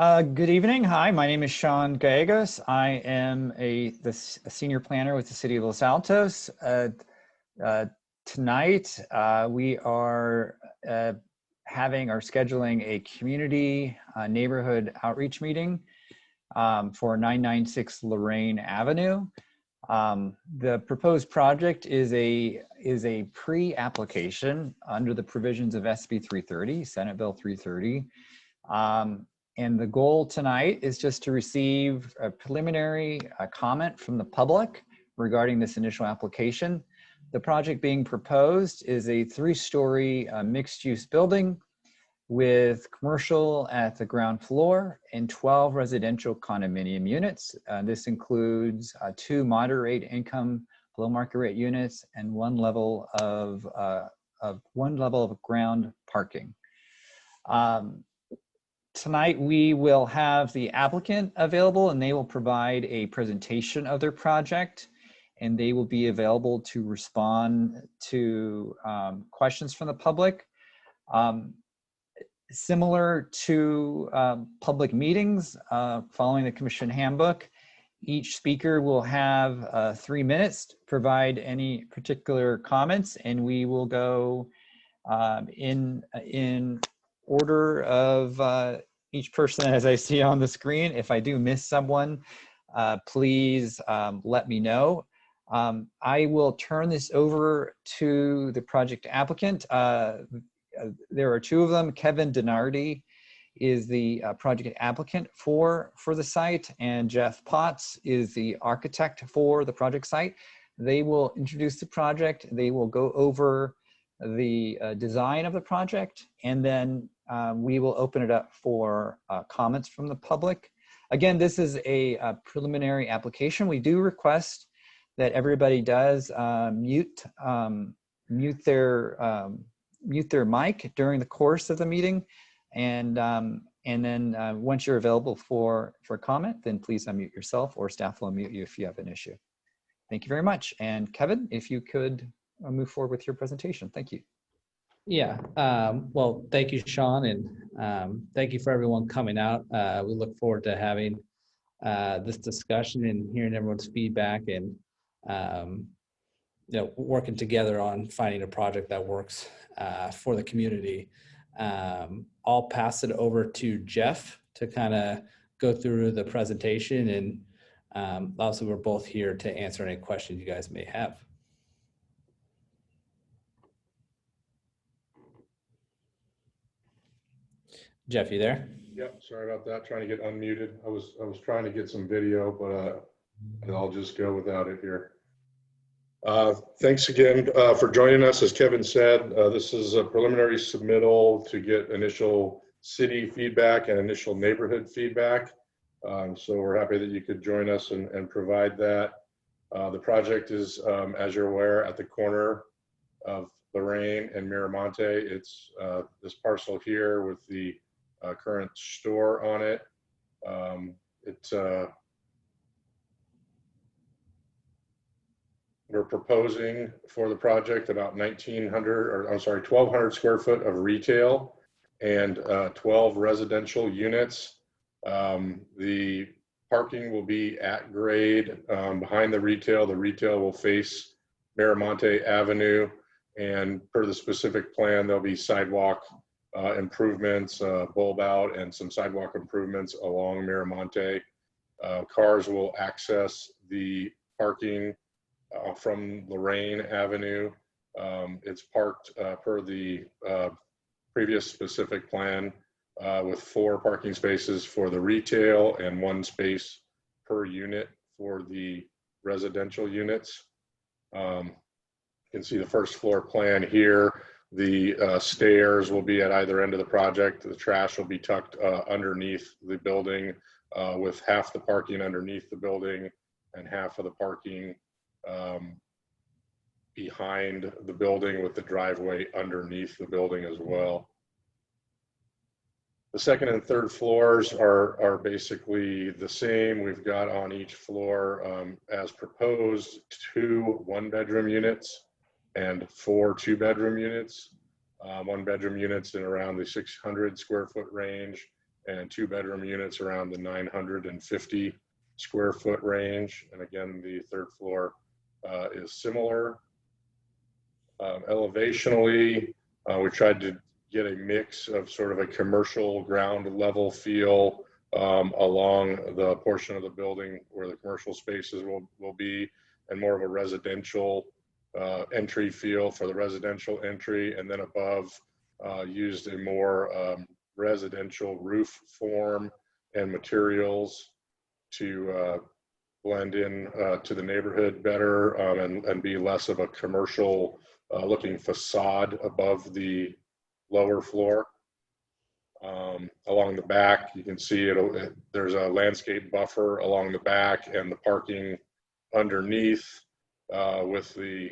Good evening. Hi, my name is Sean Gallegos. I am a senior planner with the City of Los Altos. Uh, Tonight, we are scheduling a community neighborhood outreach meeting for 996 Loraine Avenue. The proposed project is a pre-application under the provisions of SB 330, Senate Bill 330. And the goal tonight is just to receive a preliminary comment from the public regarding this initial application. The project being proposed is a 3-story mixed-use building with commercial at the ground floor and 12 residential condominium units. This includes 2 moderate income below market rate units and one level of ground parking. Tonight, we will have the applicant available and they will provide a presentation of their project, and they will be available to respond to questions from the public. Similar to public meetings, following the commission handbook, each speaker will have 3 minutes to provide any particular comments, and we will go in order of each person as I see on the screen. If I do miss someone, please let me know. I will turn this over to the project applicant. There are 2 of them. Kevin Denardi is the project applicant for the site, and Jeff Potts is the architect for the project site. They will introduce the project. They will go over the design of the project, and then we will open it up for comments from the public. Again, this is a preliminary application. We do request that everybody does mute their mic during the course of the meeting, and then once you're available for comment, then please unmute yourself, or staff will unmute you if you have an issue. Thank you very much. And Kevin, if you could move forward with your presentation. Thank you. Yeah, well, thank you, Sean, and thank you for everyone coming out. We look forward to having this discussion and hearing everyone's feedback, and working together on finding a project that works for the community. I'll pass it over to Jeff to kind of go through the presentation, and also we're both here to answer any questions you guys may have. Jeff, you there? Yep, sorry about that. Trying to get unmuted. I was trying to get some video, but I'll just go without it here. Thanks again for joining us. As Kevin said, this is a preliminary submittal to get initial city feedback and initial neighborhood feedback. So we're happy that you could join us and provide that. The project is, as you're aware, at the corner of Loraine and Miramonte. It's this parcel here with the current store on it. We're proposing for the project about 1,200 square foot of retail and 12 residential units. The parking will be at grade behind the retail. The retail will face Miramonte Avenue, and per the specific plan, there'll be sidewalk improvements, bulb out, and some sidewalk improvements along Miramonte. Cars will access the parking from Loraine Avenue. It's parked per the previous specific plan with 4 parking spaces for the retail and 1 space per unit for the residential units. You can see the first floor plan here. The stairs will be at either end of the project. The trash will be tucked underneath the building, with half the parking underneath the building and half of the parking behind the building, with the driveway underneath the building as well. The second and third floors are basically the same. We've got on each floor, as proposed, 2 1-bedroom units and 4 2-bedroom units. 1-bedroom units in around the 600 square foot range, and 2-bedroom units around the 950 square foot range. And again, the third floor is similar. Elevationally, we tried to get a mix of sort of a commercial ground level feel along the portion of the building where the commercial spaces will be, and more of a residential entry feel for the residential entry. And then above, used a more residential roof form and materials to blend in to the neighborhood better, and be less of a commercial looking facade above the lower floor. Along the back, you can see there's a landscape buffer along the back and the parking underneath, with the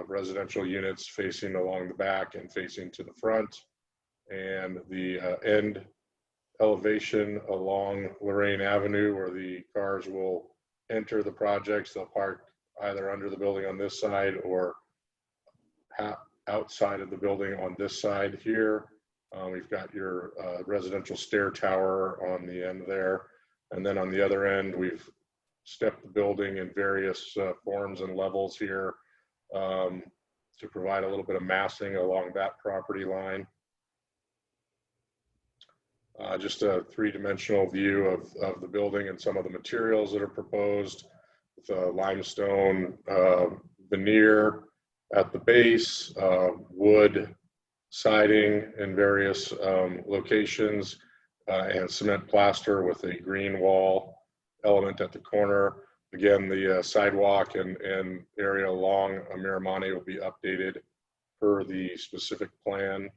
residential units facing along the back and facing to the front. And the end elevation along Loraine Avenue, where the cars will enter the projects. They'll park either under the building on this side or outside of the building on this side here. We've got your residential stair tower on the end there. And then on the other end, we've stepped the building in various forms and levels here to provide a little bit of massing along that property line. Just a 3-dimensional view of the building and some of the materials that are proposed, with a limestone veneer at the base, wood siding in various locations, and cement plaster with a green wall element at the corner. Again, the sidewalk and area along Miramonte will be updated per the specific plan.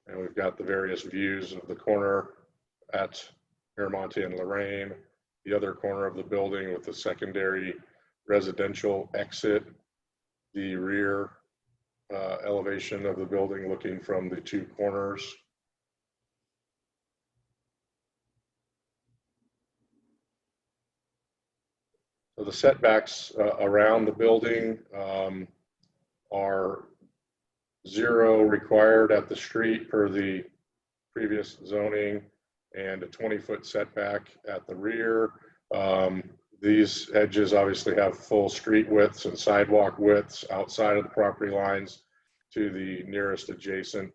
And we've got the various views of the corner at Miramonte and Loraine, the other corner of the building with the secondary residential exit, the rear elevation of the building looking from the 2 corners. So the setbacks around the building are 0 required at the street per the previous zoning, and a 20-foot setback at the rear. These edges obviously have full street widths and sidewalk widths outside of the property lines to the nearest adjacent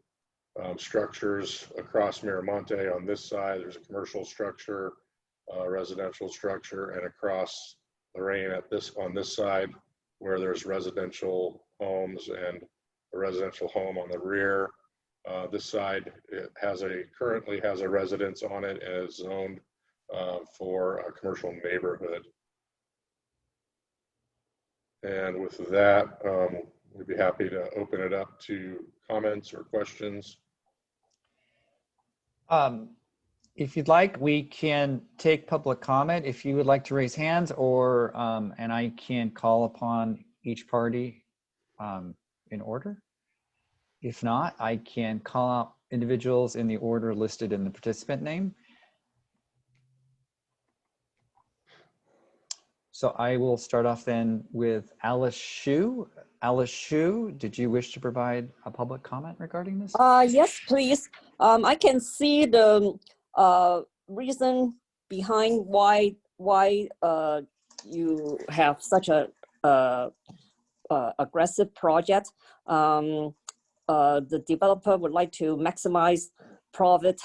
structures across Miramonte. On this side, there's a commercial structure, residential structure, and across Loraine on this side, where there's residential homes and a residential home on the rear. This side, it currently has a residence on it and is zoned for a commercial neighborhood. And with that, we'd be happy to open it up to comments or questions. If you'd like, we can take public comment if you would like to raise hands, or and I can call upon each party in order. If not, I can call out individuals in the order listed in the participant name. So I will start off then with Alice Shu. Alice Shu, did you wish to provide a public comment regarding this? Yes, please. I can see the reason behind why you have such a aggressive project. The developer would like to maximize profit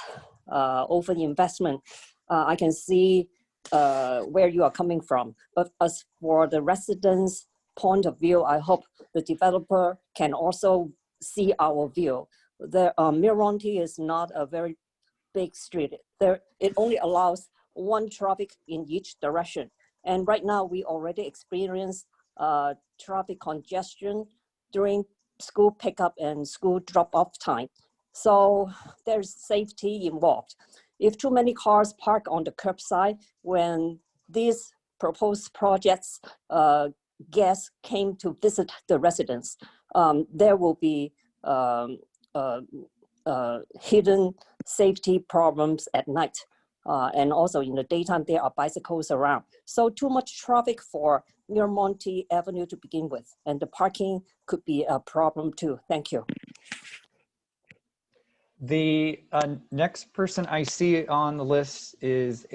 over the investment. I can see where you are coming from. But as for the residents' point of view, I hope the developer can also see our view. The Miramonte is not a very big street. It only allows 1 traffic in each direction. And right now we already experience traffic congestion during school pickup and school drop-off time. So there's safety involved. If too many cars park on the curbside, when these proposed projects guests came to visit the residents, there will be hidden safety problems at night. And also in the daytime, there are bicycles around. So too much traffic for Miramonte Avenue to begin with, and the parking could be a problem too. Thank you. The next person I see on the list is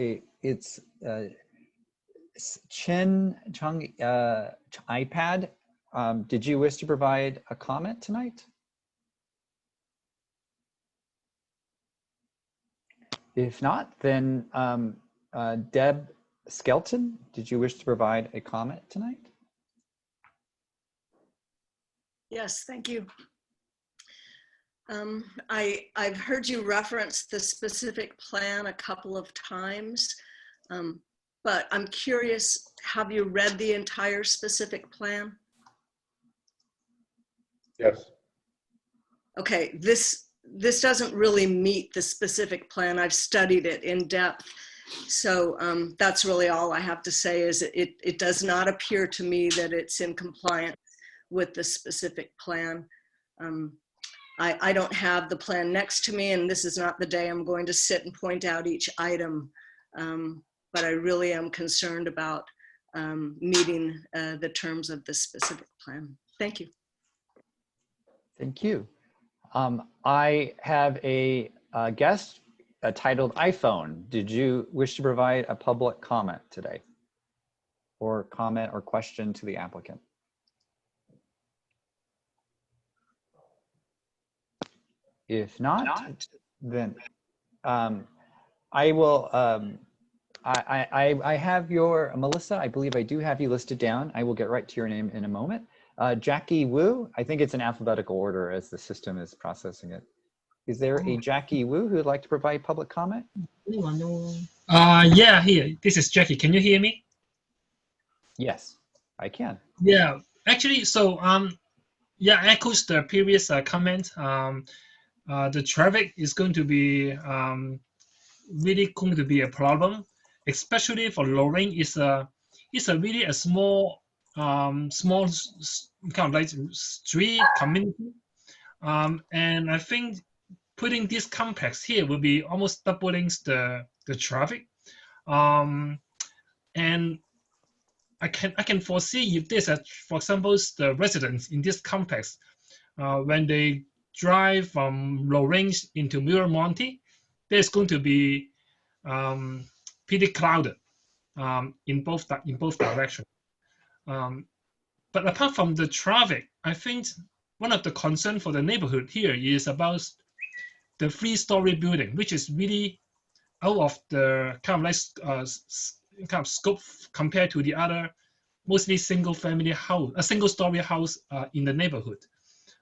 Chin Chung iPad. Did you wish to provide a comment tonight? If not, then Deb Skelton, did you wish to provide a comment tonight? Yes, thank you. I've heard you reference the specific plan a couple of times, but I'm curious, have you read the entire specific plan? Yes. Okay, this doesn't really meet the specific plan. I've studied it in depth. So that's really all I have to say is it does not appear to me that it's in compliance with the specific plan. I don't have the plan next to me, and this is not the day I'm going to sit and point out each item, but I really am concerned about meeting the terms of the specific plan. Thank you. Thank you. I have a guest titled iPhone. Did you wish to provide a public comment today? Or comment or question to the applicant? If not, then I will, I have your, Melissa, I believe I do have you listed down. I will get right to your name in a moment. Jackie Wu, I think it's in alphabetical order as the system is processing it. Is there a Jackie Wu who would like to provide public comment? Yeah, here. This is Jackie. Can you hear me? Yes, I can. Yeah, actually, so yeah, echoes the previous comment. The traffic is going to be really going to be a problem, especially for Loraine. It's a really a small kind of like street community, and I think putting this complex here will be almost doubling the traffic, and I can foresee if there's for example, the residents in this complex, when they drive from Loraine into Miramonte, there's going to be pretty crowded in both directions. But apart from the traffic, I think one of the concerns for the neighborhood here is about the 3-story building, which is really out of the kind of like kind of scope compared to the other mostly single-family house, a single-story house in the neighborhood.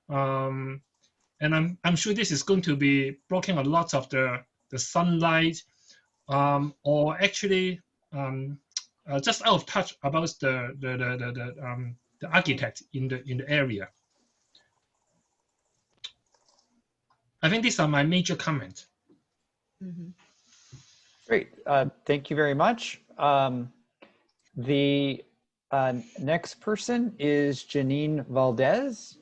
And I'm sure this is going to be blocking a lot of the sunlight, or actually just out of touch about the architect in the area. I think these are my major comments. Mm-hmm. Great, thank you very much. The next person is Janine Valdez.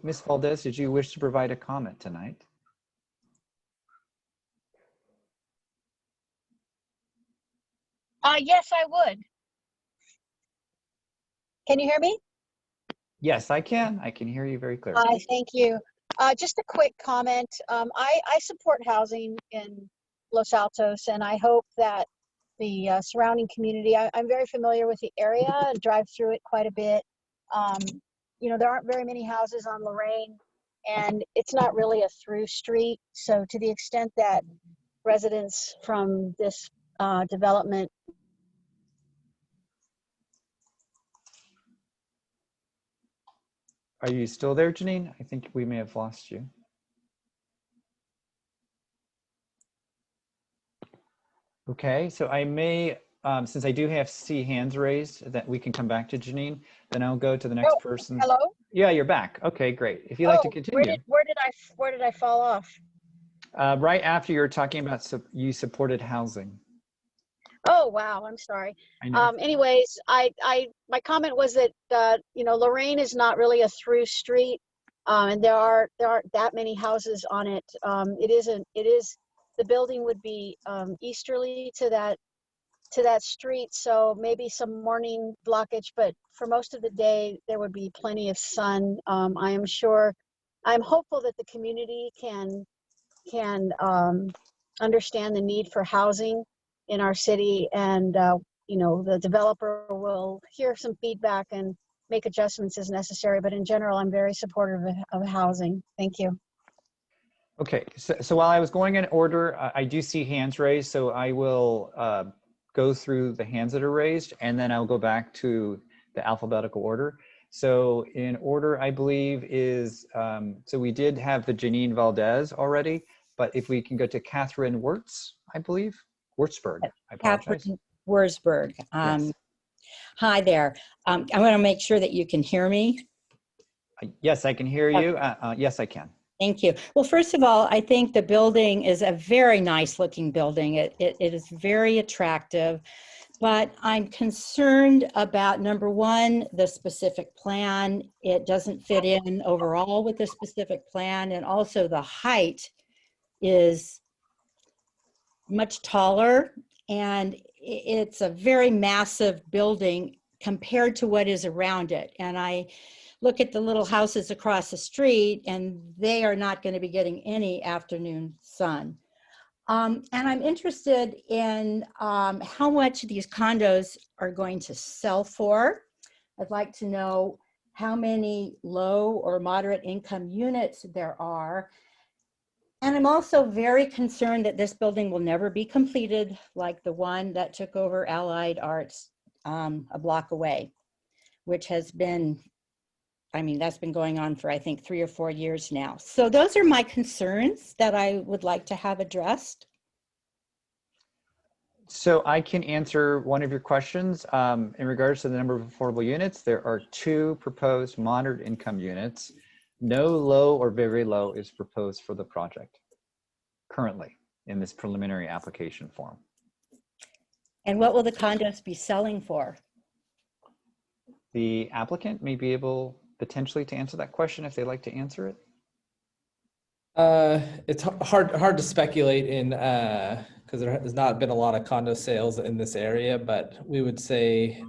Ms. Valdez, did you wish to provide a comment tonight? Yes, I would. Can you hear me? Yes, I can. I can hear you very clearly. Thank you. Just a quick comment. I support housing in Los Altos, and I hope that the surrounding community, I'm very familiar with the area and drive through it quite a bit. You know, there aren't very many houses on Loraine, and it's not really a through street. So to the extent that residents from this development. Are you still there, Janine? I think we may have lost you. Okay, so I may, since I do have see hands raised, that we can come back to Janine, then I'll go to the next person. Hello? Yeah, you're back. Okay, great. If you'd like to continue. Where did I fall off? Right after you were talking about you supported housing. Oh, wow, I'm sorry. I know. Anyways, my comment was that, you know, Loraine is not really a through street, and there aren't that many houses on it. The building would be easterly to that street, so maybe some morning blockage, but for most of the day, there would be plenty of sun. I'm hopeful that the community can can understand the need for housing in our city, and you know, the developer will hear some feedback and make adjustments as necessary. But in general, I'm very supportive of housing. Thank you. Okay, so while I was going in order, I do see hands raised, so I will go through the hands that are raised, and then I'll go back to the alphabetical order. So in order, I believe is, so we did have the Janine Valdez already, but if we can go to Catherine Wirtz, I believe, Würzburg, I apologize. Catherine Wurzburg. Yes. Hi there. I want to make sure that you can hear me. Yes, I can hear you. Yes, I can. Thank you. Well, first of all, I think the building is a very nice looking building. It is very attractive, but I'm concerned about, number one, the specific plan. It doesn't fit in overall with the specific plan. And also the height is much taller, and it's a very massive building compared to what is around it. And I look at the little houses across the street, and they are not going to be getting any afternoon sun. And I'm interested in how much these condos are going to sell for. I'd like to know how many low or moderate income units there are. And I'm also very concerned that this building will never be completed like the one that took over Allied Arts a block away, which has been, I mean, that's been going on for, I think, 3 or 4 years now. So those are my concerns that I would like to have addressed. So I can answer one of your questions. In regards to the number of affordable units, there are 2 proposed moderate income units. No low or very low is proposed for the project currently in this preliminary application form. And what will the condos be selling for? The applicant may be able potentially to answer that question if they'd like to answer it. It's hard to speculate in because there has not been a lot of condo sales in this area, but we would say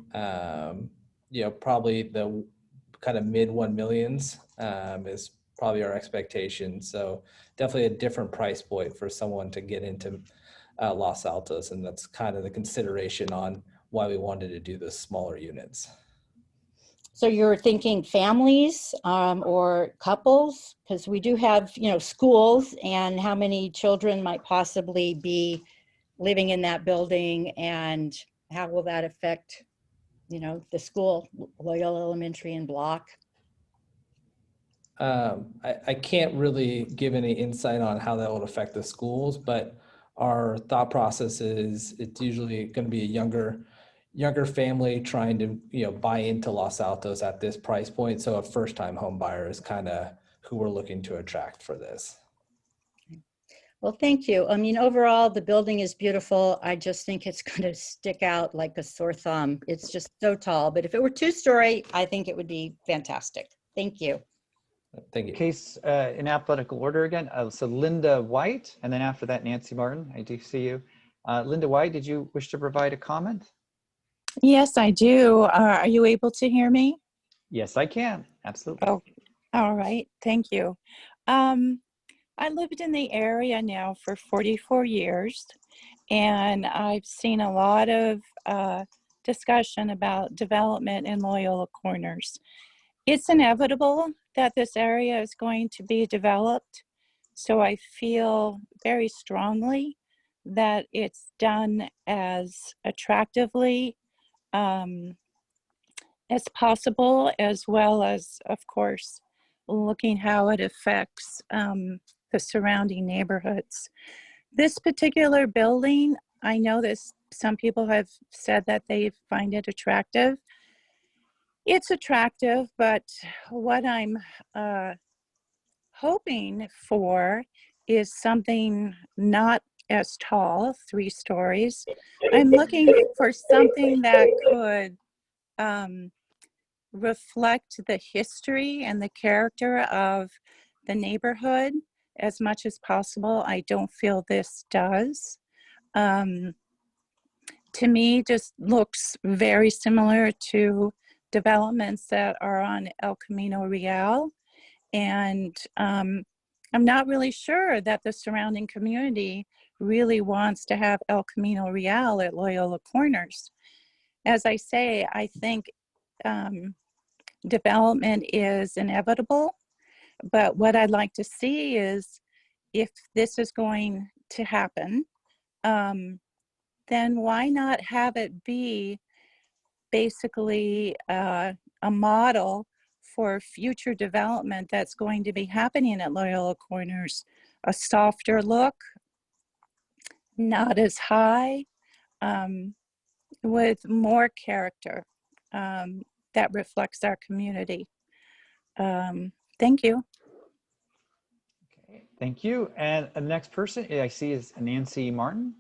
you know, probably the kind of mid 1 millions is probably our expectation. So definitely a different price point for someone to get into Los Altos, and that's kind of the consideration on why we wanted to do the smaller units. So you're thinking families or couples? Because we do have, you know, schools, and how many children might possibly be living in that building, and how will that affect, you know, the school, Loyola Elementary and Block? I can't really give any insight on how that would affect the schools, but our thought process is it's usually going to be a younger family trying to, you know, buy into Los Altos at this price point. So a first-time home buyer is kind of who we're looking to attract for this. Well, thank you. I mean, overall, the building is beautiful. I just think it's going to stick out like a sore thumb. It's just so tall. But if it were 2-story, I think it would be fantastic. Thank you. Thank you. Case in alphabetical order again. So Linda White, and then after that, Nancy Martin. I do see you. Linda White, did you wish to provide a comment? Yes, I do. Are you able to hear me? Yes, I can. Absolutely. Oh, all right. Thank you. I lived in the area now for 44 years, and I've seen a lot of discussion about development in Loyola Corners. It's inevitable that this area is going to be developed, so I feel very strongly that it's done as attractively as possible, as well as, of course, looking how it affects the surrounding neighborhoods. This particular building, I know that some people have said that they find it attractive. It's attractive, but what I'm hoping for is something not as tall, 3 stories. I'm looking for something that could reflect the history and the character of the neighborhood as much as possible. I don't feel this does. To me, just looks very similar to developments that are on El Camino Real. And I'm not really sure that the surrounding community really wants to have El Camino Real at Loyola Corners. As I say, I think development is inevitable, but what I'd like to see is if this is going to happen, then why not have it be basically a model for future development that's going to be happening at Loyola Corners, a softer look, not as high, with more character that reflects our community. Thank you. Okay, thank you. And the next person I see is Nancy Martin.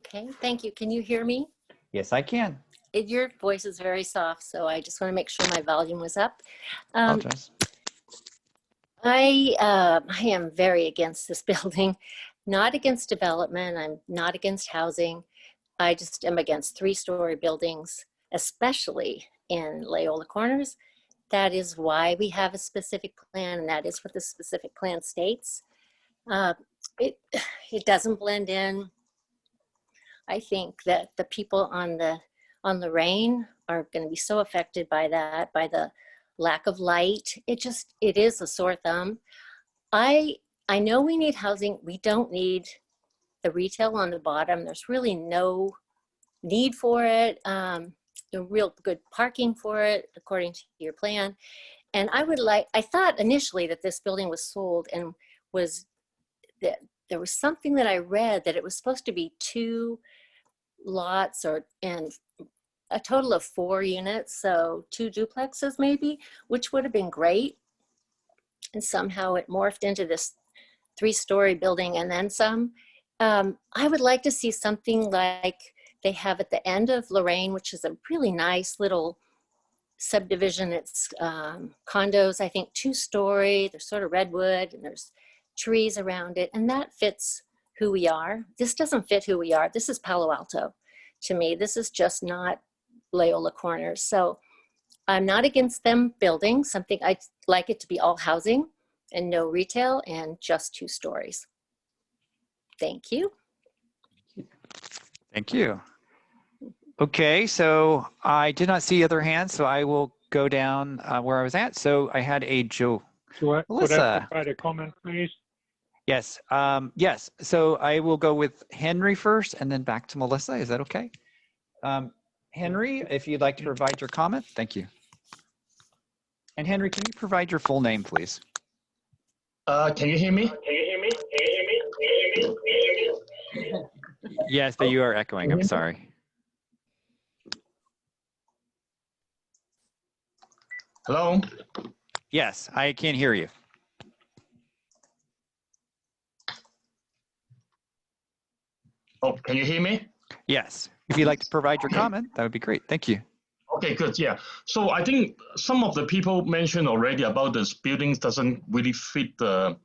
Okay, thank you. Can you hear me? Yes, I can. Your voice is very soft, so I just want to make sure my volume was up. Apologize. I am very against this building, not against development. I'm not against housing. I just am against 3-story buildings, especially in Loyola Corners. That is why we have a specific plan, and that is what the specific plan states. It doesn't blend in. I think that the people on Loraine are going to be so affected by that, by the lack of light. It is a sore thumb. I know we need housing. We don't need the retail on the bottom. There's really no need for it. Real good parking for it, according to your plan. And I thought initially that this building was sold and there was something that I read that it was supposed to be 2 lots and a total of 4 units, so 2 duplexes maybe, which would have been great. And somehow it morphed into this 3-story building and then some. I would like to see something like they have at the end of Loraine, which is a really nice little subdivision. It's condos, I think 2-story, they're sort of redwood and there's trees around it, and that fits who we are. This doesn't fit who we are. This is Palo Alto to me. This is just not Loyola Corners. So I'm not against them building something. I'd like it to be all housing and no retail and just 2 stories. Thank you. Thank you. Okay, so I did not see other hands, so I will go down where I was at. So I had a Joe. Could Melissa. I provide a comment, please? Yes, yes. So I will go with Henry first and then back to Melissa. Is that okay? Henry, if you'd like to provide your comment, thank you. And Henry, can you provide your full name, please? Can you hear me? Yes, but you are echoing. I'm sorry. Hello? Yes, I can hear you. Oh, can you hear me? Yes. If you'd like to provide your comment, that would be great. Thank you. Okay, good. Yeah. So I think some of the people mentioned already about this building doesn't really fit the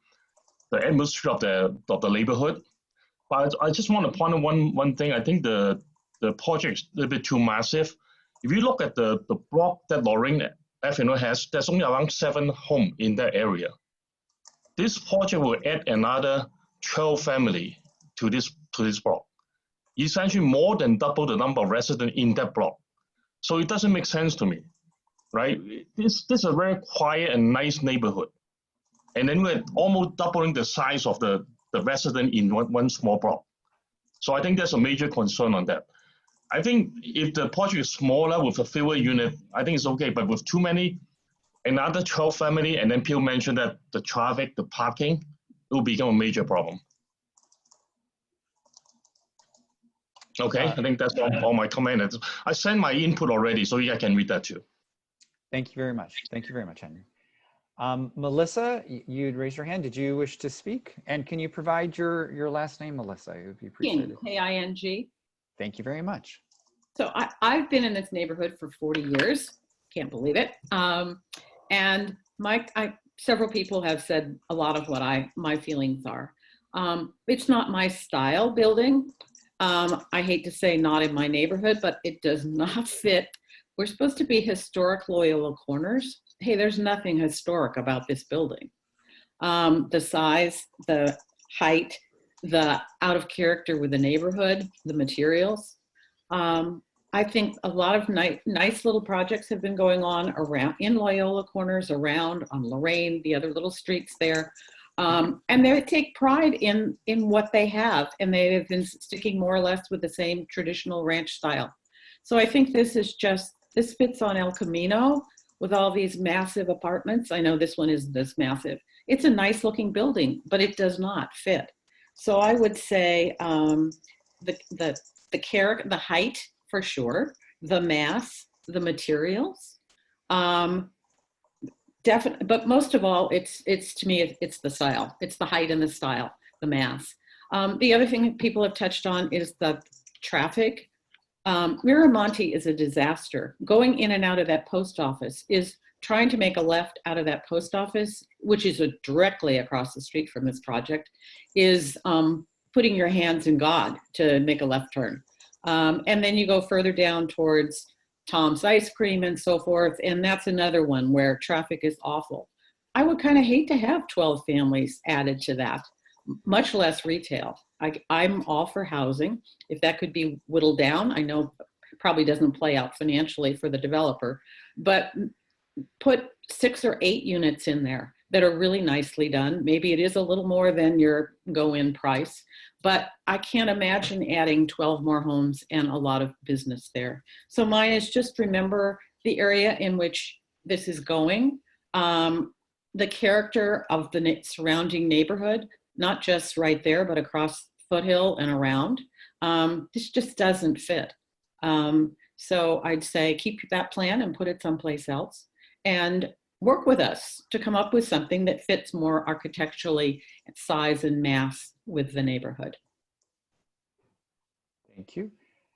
atmosphere of the neighborhood. But I just want to point out one thing. I think the project is a little bit too massive. If you look at the block that Loraine Avenue has, there's only around 7 homes in that area. This project will add another 12 families to this block. Essentially more than double the number of residents in that block. So it doesn't make sense to me, right? This is a very quiet and nice neighborhood. And then we're almost doubling the size of the resident in one small block. So I think there's a major concern on that. I think if the project is smaller with a fewer unit, I think it's okay. But with too many, another 12 family, and then people mentioned that the traffic, the parking, it will become a major problem. Okay, I think that's all my comments. I sent my input already, so you can read that too. Thank you very much. Thank you very much, Henry. Melissa, you'd raise your hand. Did you wish to speak? And can you provide your last name, Melissa? It would be appreciated. K-I-N-G. Thank you very much. So I've been in this neighborhood for 40 years. Can't believe it. And several people have said a lot of what my feelings are. It's not my style building. I hate to say not in my neighborhood, but it does not fit. We're supposed to be historic Loyola Corners. Hey, there's nothing historic about this building. The size, the height, the out of character with the neighborhood, the materials. I think a lot of nice little projects have been going on around in Loyola Corners, around on Loraine, the other little streets there. And they take pride in what they have, and they have been sticking more or less with the same traditional ranch style. So I think this fits on El Camino with all these massive apartments. I know this one isn't this massive. It's a nice looking building, but it does not fit. So I would say the character, the height for sure, the mass, the materials, definitely. But most of all, it's to me, it's the style. It's the height and the style, the mass. The other thing that people have touched on is the traffic. Miramonte is a disaster. Going in and out of that post office is trying to make a left out of that post office, which is directly across the street from this project, is putting your hands in God to make a left turn. And then you go further down towards Tom's Ice Cream and so forth. And that's another one where traffic is awful. I would kind of hate to have 12 families added to that, much less retail. I'm all for housing. If that could be whittled down, I know it probably doesn't play out financially for the developer, but put 6 or 8 units in there that are really nicely done. Maybe it is a little more than your go-in price, but I can't imagine adding 12 more homes and a lot of business there. So mine is just remember the area in which this is going, the character of the surrounding neighborhood, not just right there, but across Foothill and around. This just doesn't fit. So I'd say keep that plan and put it someplace else and work with us to come up with something that fits more architecturally, size and mass with the neighborhood. Thank you.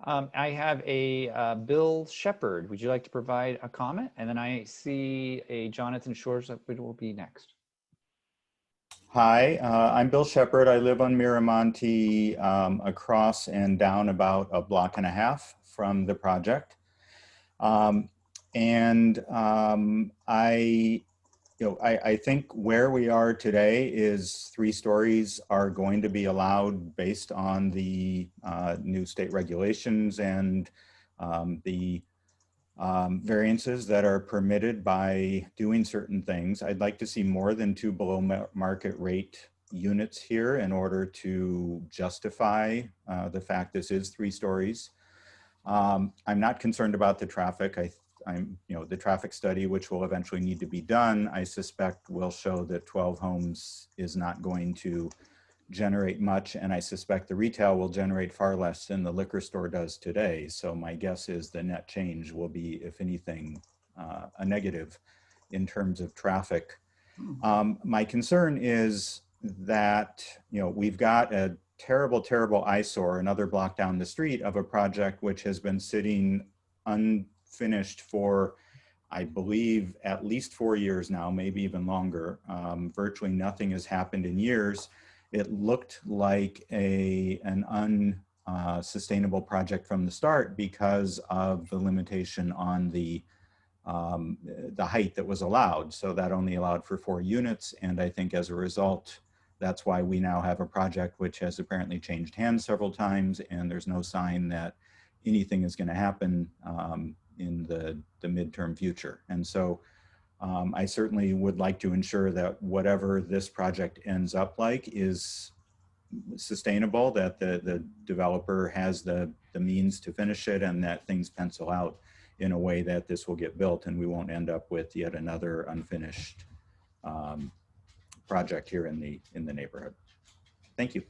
I have a Bill Shepherd. Would you like to provide a comment? And then I see a Jonathan Shores that will be next. Hi, I'm Bill Shepherd. I live on Miramonte, across and down about a block and a half from the project. I think where we are today is 3 stories are going to be allowed based on the new state regulations and the variances that are permitted by doing certain things. I'd like to see more than 2 below market rate units here in order to justify the fact this is 3 stories. I'm not concerned about the traffic. The traffic study, which will eventually need to be done, I suspect will show that 12 homes is not going to generate much, and I suspect the retail will generate far less than the liquor store does today. So my guess is the net change will be, if anything, a negative in terms of traffic. My concern is that we've got a terrible eyesore another block down the street of a project which has been sitting unfinished for, I believe, at least 4 years now, maybe even longer. Virtually nothing has happened in years. It looked like an unsustainable project from the start because of the limitation on the height that was allowed. So that only allowed for 4 units. And I think as a result, that's why we now have a project which has apparently changed hands several times, and there's no sign that anything is going to happen in the midterm future. And so I certainly would like to ensure that whatever this project ends up like is sustainable, that the developer has the means to finish it, and that things pencil out in a way that this will get built and we won't end up with yet another unfinished project here in the neighborhood. Thank you.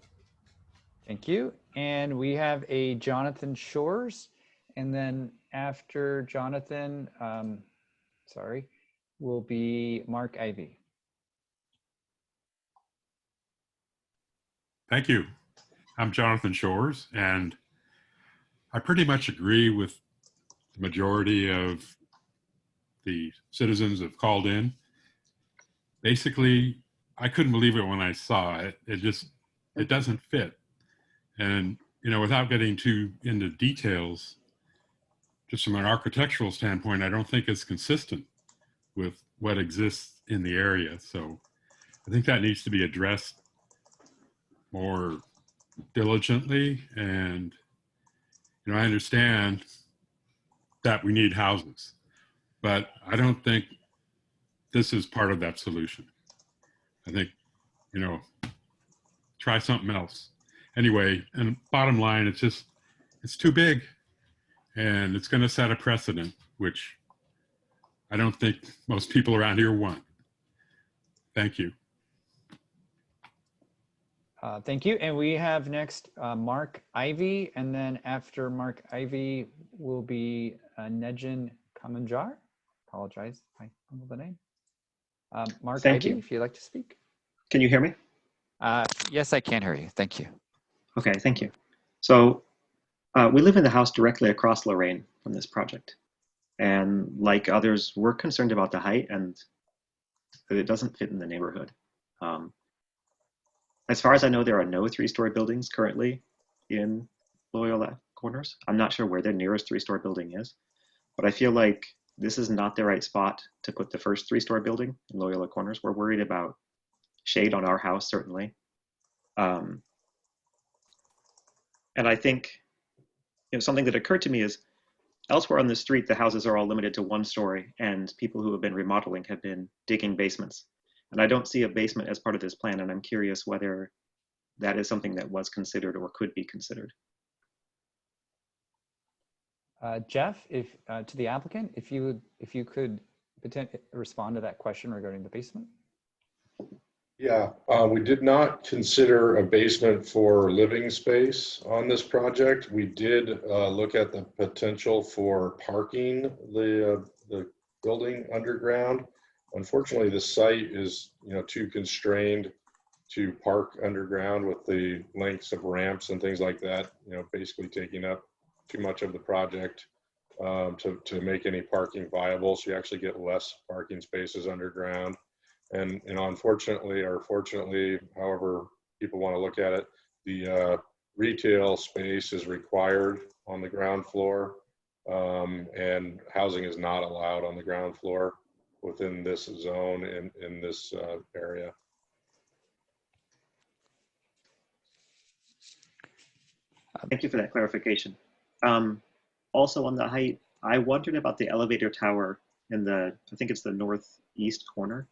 Thank you. And we have a Jonathan Shores, and then after Jonathan, will be Mark Ivy. Thank you. I'm Jonathan Shores, and I pretty much agree with the majority of the citizens that have called in. Basically, I couldn't believe it when I saw it. It doesn't fit. And, without getting too into details, just from an architectural standpoint, I don't think it's consistent with what exists in the area. So I think that needs to be addressed more diligently. And, you know, I understand that we need houses, but I don't think this is part of that solution. I think, you know, try something else. Anyway, and bottom line, it's too big, and it's going to set a precedent, which I don't think most people around here want. Thank you. Thank you. And we have next Mark Ivy, and then after Mark Ivy will be Nejin Kamanjar. Apologize if I fumbled the name. Mark Thank Ivy, you. if you'd like to speak. Can you hear me? Yes, I can hear you. Thank you. Okay, thank you. So we live in the house directly across Loraine from this project. And like others, we're concerned about the height and that it doesn't fit in the neighborhood. As far as I know, there are no 3-story buildings currently in Loyola Corners. I'm not sure where the nearest 3-story building is, but I feel like this is not the right spot to put the first 3-story building in Loyola Corners. We're worried about shade on our house, certainly. And I think, you know, something that occurred to me is elsewhere on the street, the houses are all limited to 1 story, and people who have been remodeling have been digging basements. And I don't see a basement as part of this plan, and I'm curious whether that is something that was considered or could be considered. Jeff, if to the applicant, if you could respond to that question regarding the basement. Yeah, we did not consider a basement for living space on this project. We did look at the potential for parking the building underground. Unfortunately, the site is, you know, too constrained to park underground with the lengths of ramps and things like that, you know, basically taking up too much of the project to make any parking viable. So you actually get less parking spaces underground. And, you know, unfortunately, or fortunately, however people want to look at it, the retail space is required on the ground floor, and housing is not allowed on the ground floor within this zone in this area. Thank you for that clarification. Also on the height, I wondered about the elevator tower in the, I think it's the northeast corner.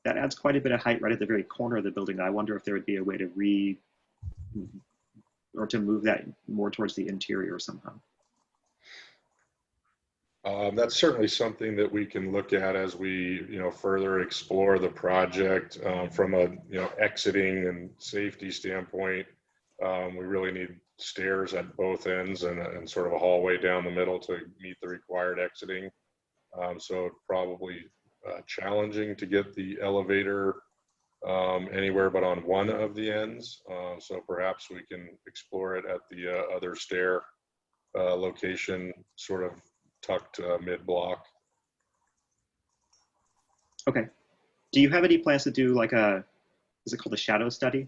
That adds quite a bit of height right at the very corner of the building. I wonder if there would be a way to to move that more towards the interior somehow. That's certainly something that we can look at as we, you know, further explore the project from a, you know, exiting and safety standpoint. We really need stairs at both ends and sort of a hallway down the middle to meet the required exiting. So probably challenging to get the elevator anywhere but on one of the ends. So perhaps we can explore it at the other stair location, sort of tucked mid-block. Okay. Do you have any plans to do like is it called a shadow study?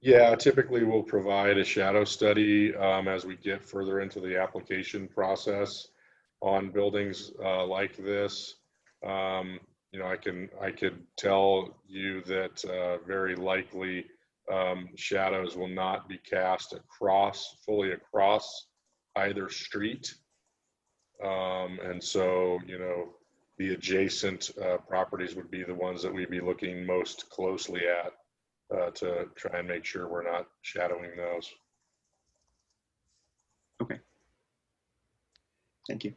Yeah, typically we'll provide a shadow study as we get further into the application process on buildings like this. You know, I could tell you that very likely shadows will not be cast fully across either street. And so, you know, the adjacent properties would be the ones that we'd be looking most closely at to try and make sure we're not shadowing those. Okay. Thank you.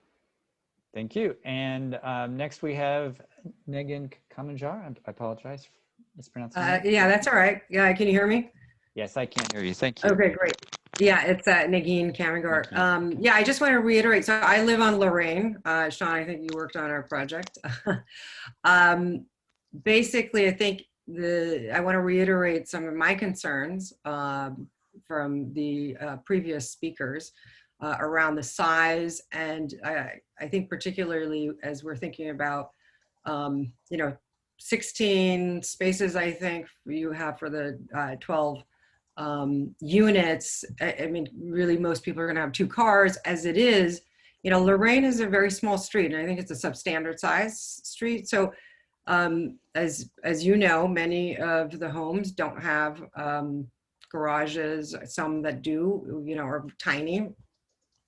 Thank you. And next we have Nejin Kamanjar. I apologize for mispronouncing that. Yeah, that's all right. Yeah, can you hear me? Yes, I can hear you. Thank you. Okay, great. Yeah, it's Janine Kamanjar. Yeah, I just want to reiterate. So I live on Loraine. Sean, I think you worked on our project. Basically, I think I want to reiterate some of my concerns from the previous speakers around the size. And I think particularly as we're thinking about, you know, 16 spaces, I think you have for the 12 units. I mean, really most people are going to have 2 cars as it is. You know, Loraine is a very small street, and I think it's a substandard size street. So As you know, many of the homes don't have garages. Some that do, are tiny.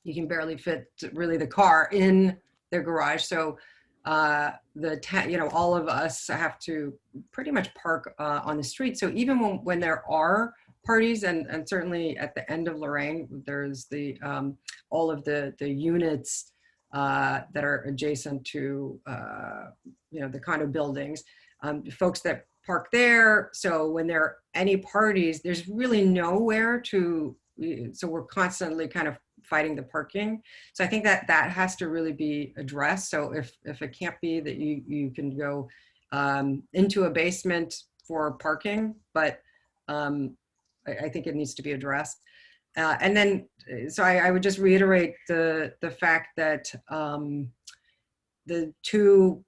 You can barely fit really the car in their garage. So all of us have to pretty much park on the street. So even when there are parties, and certainly at the end of Loraine, there's the all of the units that are adjacent to the condo buildings, folks that park there. So when there are any parties, there's really nowhere to. So we're constantly kind of fighting the parking. So I think that has to really be addressed. So if it can't be that you can go into a basement for parking, but I think it needs to be addressed. And then, so I would just reiterate the fact that the two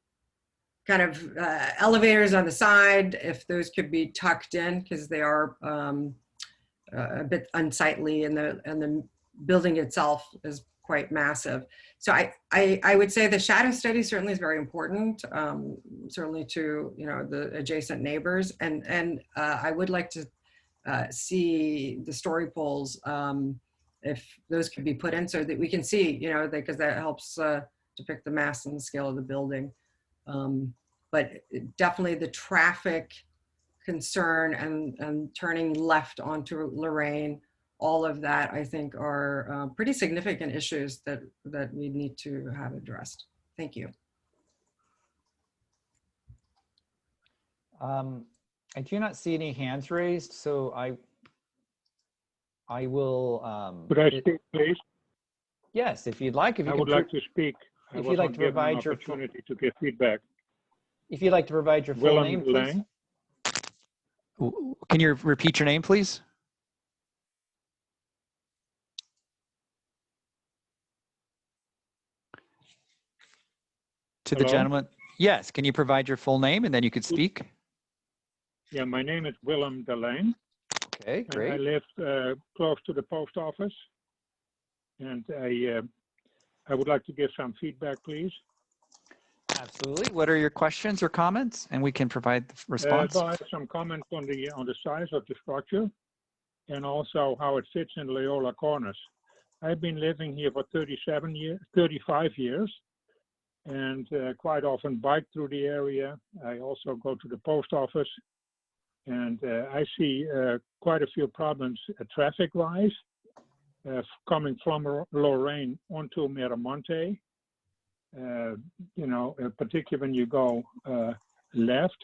kind of elevators on the side, if those could be tucked in, because they are a bit unsightly, and the building itself is quite massive. So I would say the shadow study certainly is very important, certainly to the adjacent neighbors, and I would like to see the story poles, if those could be put in so that we can see, because that helps depict the mass and the scale of the building. But definitely the traffic concern and turning left onto Loraine, all of that I think are pretty significant issues that we need to have addressed. Thank you. I do not see any hands raised, so I will. Could I speak, please? Yes, if you'd like. If you I would like to speak. If you'd like to provide your opportunity to give feedback. If you'd like to provide your full name, please. Can you repeat your name, please? To the gentleman. Yes, can you provide your full name and then you could speak? Yeah, my name is Willem Delane. Okay, great. I live close to the post office, and I would like to give some feedback, please. Absolutely. What are your questions or comments? And we can provide the response. I have some comments on the size of the structure, and also how it fits in Loyola Corners. I've been living here for 35 years, and quite often bike through the area. I also go to the post office, and I see quite a few problems traffic-wise, coming from Loraine onto Miramonte. Particularly when you go left,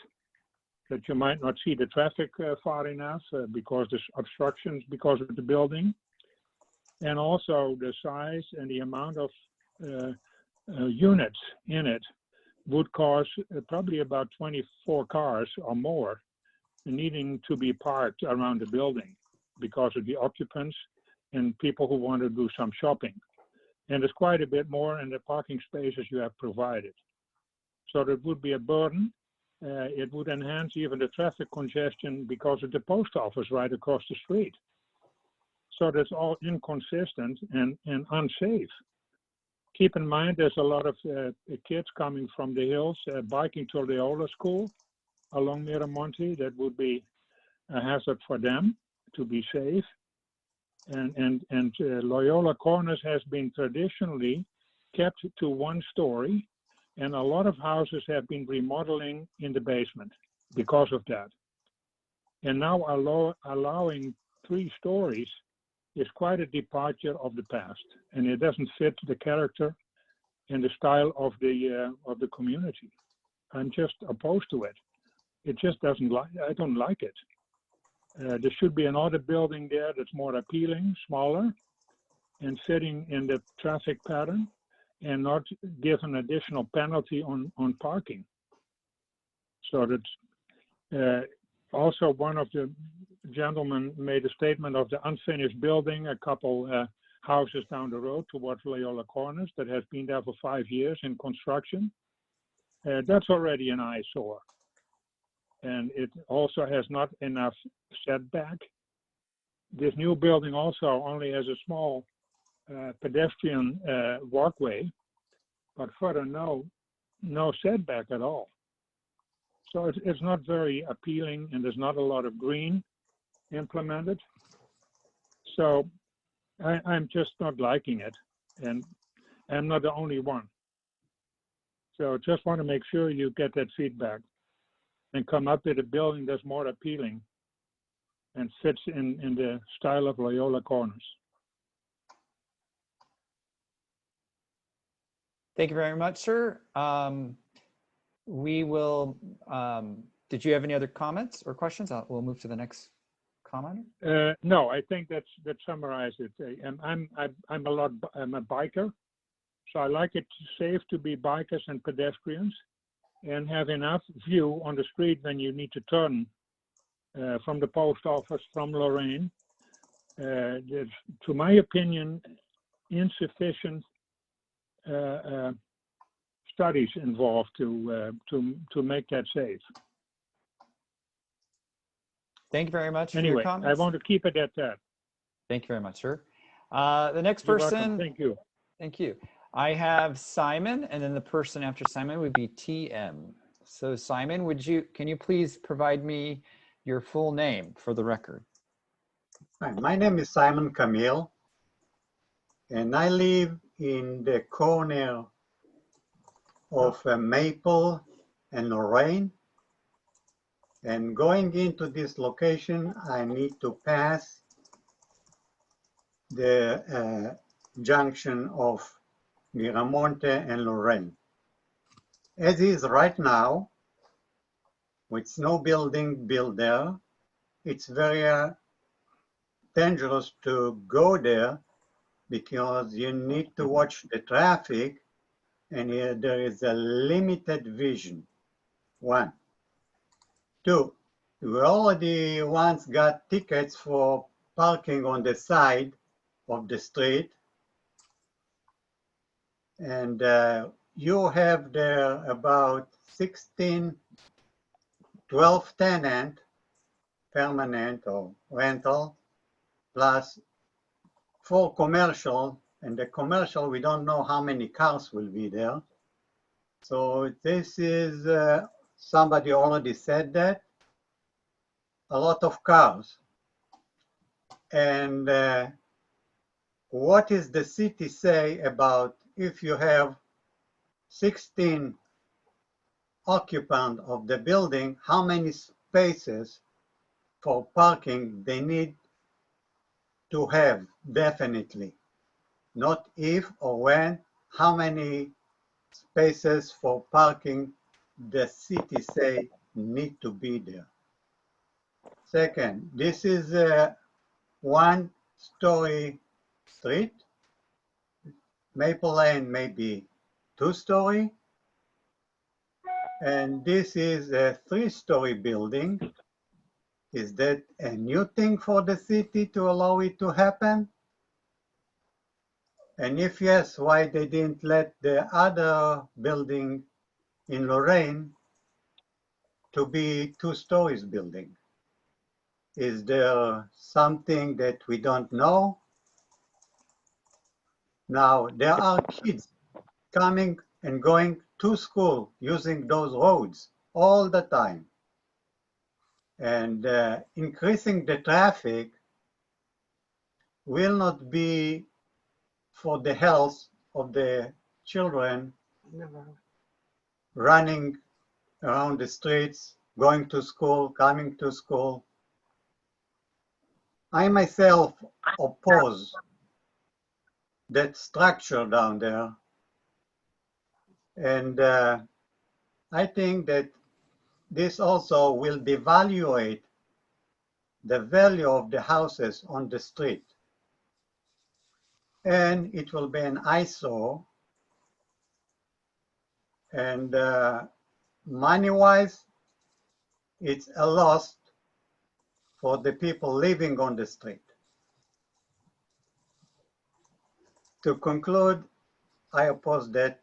that you might not see the traffic far enough because there's obstructions because of the building. And also the size and the amount of units in it would cause probably about 24 cars or more needing to be parked around the building because of the occupants and people who want to do some shopping. And there's quite a bit more in the parking spaces you have provided. So that would be a burden. It would enhance even the traffic congestion because of the post office right across the street. So that's all inconsistent and unsafe. Keep in mind, there's a lot of kids coming from the hills, biking to Loyola School along Miramonte. That would be a hazard for them to be safe. And Loyola Corners has been traditionally kept to one story, and a lot of houses have been remodeling in the basement because of that. And now allowing 3 stories is quite a departure of the past, and it doesn't fit the character and the style of the community. I'm just opposed to it. It just doesn't like. I don't like it. There should be another building there that's more appealing, smaller, and fitting in the traffic pattern, and not give an additional penalty on parking. So that also one of the gentlemen made a statement of the unfinished building, a couple houses down the road towards Loyola Corners that has been there for 5 years in construction. That's already an eyesore. And it also has not enough setback. This new building also only has a small pedestrian walkway, but further no setback at all. So it's not very appealing, and there's not a lot of green implemented. So I'm just not liking it, and I'm not the only one. So just want to make sure you get that feedback and come up with a building that's more appealing and fits in the style of Loyola Corners. Thank you very much, sir. We will, did you have any other comments or questions? We'll move to the next commenter. No, I think that summarizes it. And I'm a biker, so I like it safe to be bikers and pedestrians, and have enough view on the street when you need to turn from the post office from Loraine. There's, to my opinion, insufficient studies involved to make that safe. Thank you very much for Anyway, your comments. I want to keep it at that. Thank you very much, sir. The next You're person. welcome. Thank you. Thank you. I have Simon, and then the person after Simon would be TM. So Simon, can you please provide me your full name for the record? Hi, my name is Simon Camille, and I live in the corner of Maple and Loraine. And going into this location, I need to pass the junction of Miramonte and Loraine. As is right now, with no building built there, it's very dangerous to go there because you need to watch the traffic, and there is a limited vision. 1. 2, we already once got tickets for parking on the side of the street, and you have there about 12 tenant, permanent or rental, plus 4 commercial, and the commercial, we don't know how many cars will be there. So this is, somebody already said that, a lot of cars. And what is the city say about if you have 16 occupants of the building, how many spaces for parking they need to have, definitely. Not if or when, how many spaces for parking the city say need to be there. Second, this is a 1-story street. Maple Lane may be 2-story. And this is a 3-story building. Is that a new thing for the city to allow it to happen? And if yes, why they didn't let the other building in Loraine to be 2 stories building? Is there something that we don't know? Now, there are kids coming and going to school using those roads all the time. And increasing the traffic will not be for the health of the children running around the streets, going to school, coming to school. I myself oppose that structure down there. And I think that this also will devaluate the value of the houses on the street. And it will be an eyesore. And money-wise, it's a loss for the people living on the street. To conclude, I oppose that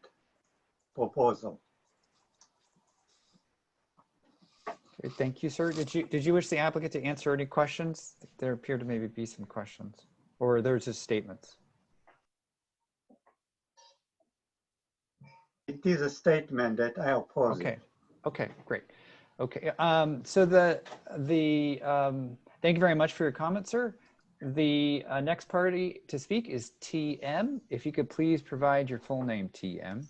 proposal. Okay, thank you, sir. Did you wish the applicant to answer any questions? There appear to maybe be some questions, or there's just statements. It is a statement that I oppose. Okay, okay, great. Okay, so thank you very much for your comment, sir. The next party to speak is TM. If you could please provide your full name, TM.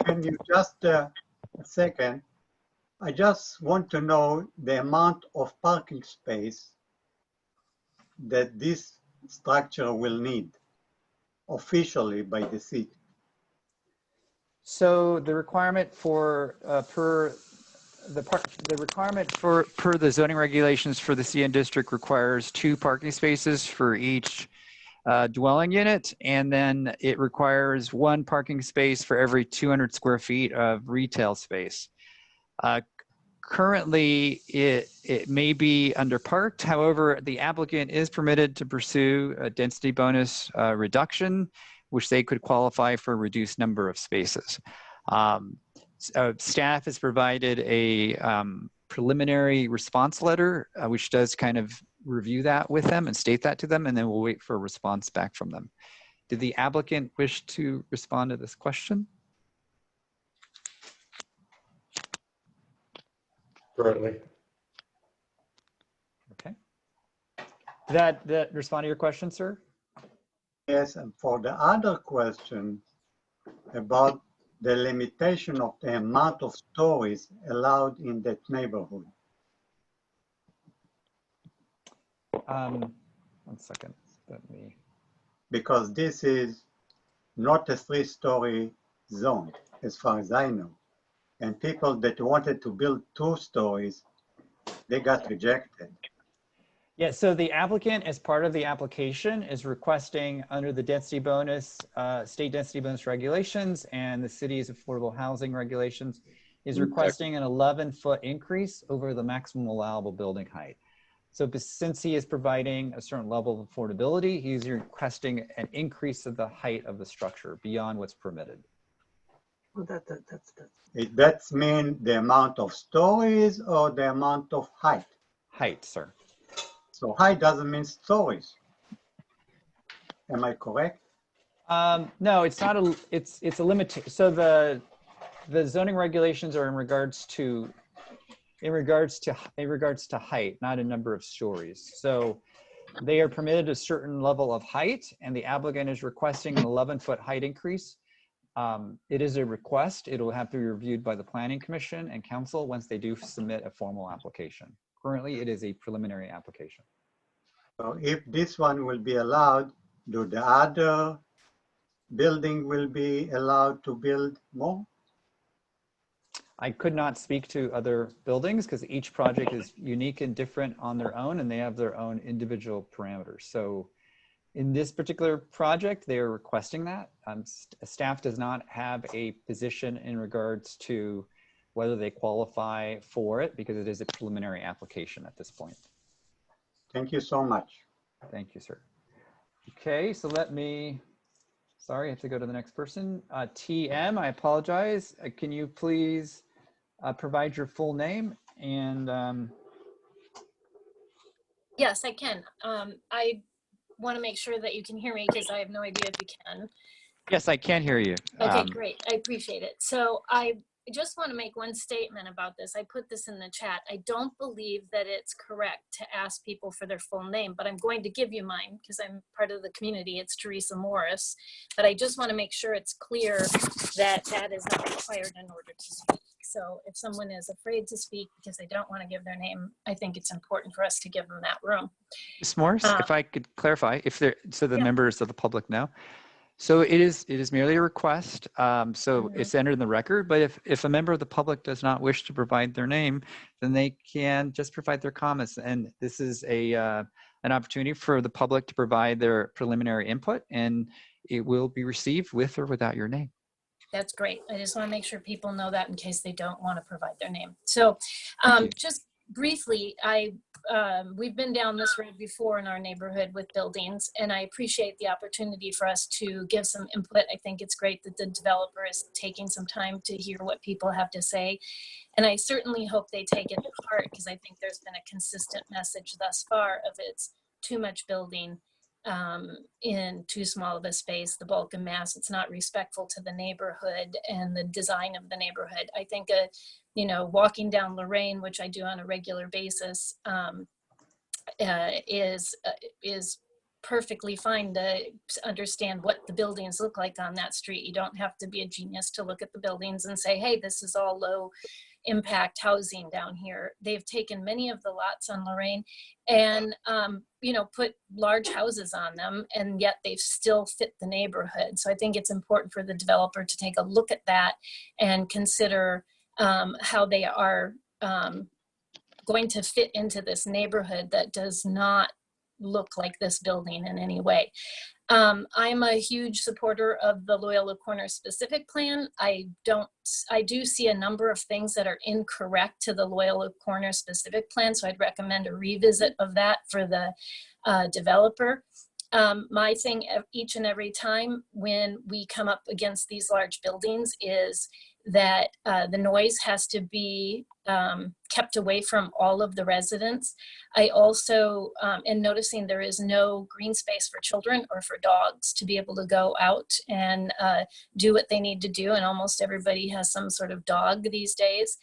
Can you just a second? I just want to know the amount of parking space that this structure will need officially by the city. So the requirement for per the zoning regulations for the CN district requires 2 parking spaces for each dwelling unit, and then it requires 1 parking space for every 200 square feet of retail space. Currently, it may be underparked. However, the applicant is permitted to pursue a density bonus reduction, which they could qualify for a reduced number of spaces. Staff has provided a preliminary response letter, which does kind of review that with them and state that to them, and then we'll wait for a response back from them. Did the applicant wish to respond to this question? Currently. Okay. Did that respond to your question, sir? Yes, and for the other question about the limitation of the amount of stories allowed in that neighborhood. One second, let me. Because this is not a 3-story zone, as far as I know. And people that wanted to build 2 stories, they got rejected. Yeah, so the applicant, as part of the application, is requesting under the density bonus, state density bonus regulations and the city's affordable housing regulations, is requesting an 11-foot increase over the maximum allowable building height. So since he is providing a certain level of affordability, he's requesting an increase of the height of the structure beyond what's permitted. Well, that's mean the amount of stories or the amount of height? Height, sir. So height doesn't mean stories. Am I correct? No, it's not a. It's a limit. So the zoning regulations are in regards to height, not a number of stories. So they are permitted a certain level of height, and the applicant is requesting an 11-foot height increase. It is a request. It will have to be reviewed by the Planning Commission and Council once they do submit a formal application. Currently, it is a preliminary application. So if this one will be allowed, do the other building will be allowed to build more? I could not speak to other buildings because each project is unique and different on their own, and they have their own individual parameters. So in this particular project, they are requesting that. Staff does not have a position in regards to whether they qualify for it because it is a preliminary application at this point. Thank you so much. Thank you, sir. Okay, so sorry, I have to go to the next person. TM, I apologize. Can you please provide your full name and Yes, I can. I want to make sure that you can hear me because I have no idea if you can. Yes, I can hear you. Okay, great. I appreciate it. So I just want to make one statement about this. I put this in the chat. I don't believe that it's correct to ask people for their full name, but I'm going to give you mine because I'm part of the community. It's Teresa Morris. But I just want to make sure it's clear that that is not required in order to speak. So if someone is afraid to speak because they don't want to give their name, I think it's important for us to give them that room. Ms. Morris, if I could clarify, so the members of the public know. So it is merely a request. It's entered in the record, but if a member of the public does not wish to provide their name, then they can just provide their comments. And this is an opportunity for the public to provide their preliminary input, and it will be received with or without your name. That's great. I just want to make sure people know that in case they don't want to provide their name. So just briefly, we've been down this road before in our neighborhood with buildings, and I appreciate the opportunity for us to give some input. I think it's great that the developer is taking some time to hear what people have to say. And I certainly hope they take it to heart because I think there's been a consistent message thus far of it's too much building in too small of a space, the bulk and mass. It's not respectful to the neighborhood and the design of the neighborhood. I think, you know, walking down Loraine, which I do on a regular basis, is perfectly fine to understand what the buildings look like on that street. You don't have to be a genius to look at the buildings and say, hey, this is all low impact housing down here. They've taken many of the lots on Loraine and you know, put large houses on them, and yet they've still fit the neighborhood. So I think it's important for the developer to take a look at that and consider how they are going to fit into this neighborhood that does not look like this building in any way. I'm a huge supporter of the Loyola Corners specific plan. I do see a number of things that are incorrect to the Loyola Corners specific plan, so I'd recommend a revisit of that for the developer. My thing each and every time when we come up against these large buildings is that the noise has to be kept away from all of the residents. I also am noticing there is no green space for children or for dogs to be able to go out and do what they need to do. And almost everybody has some sort of dog these days.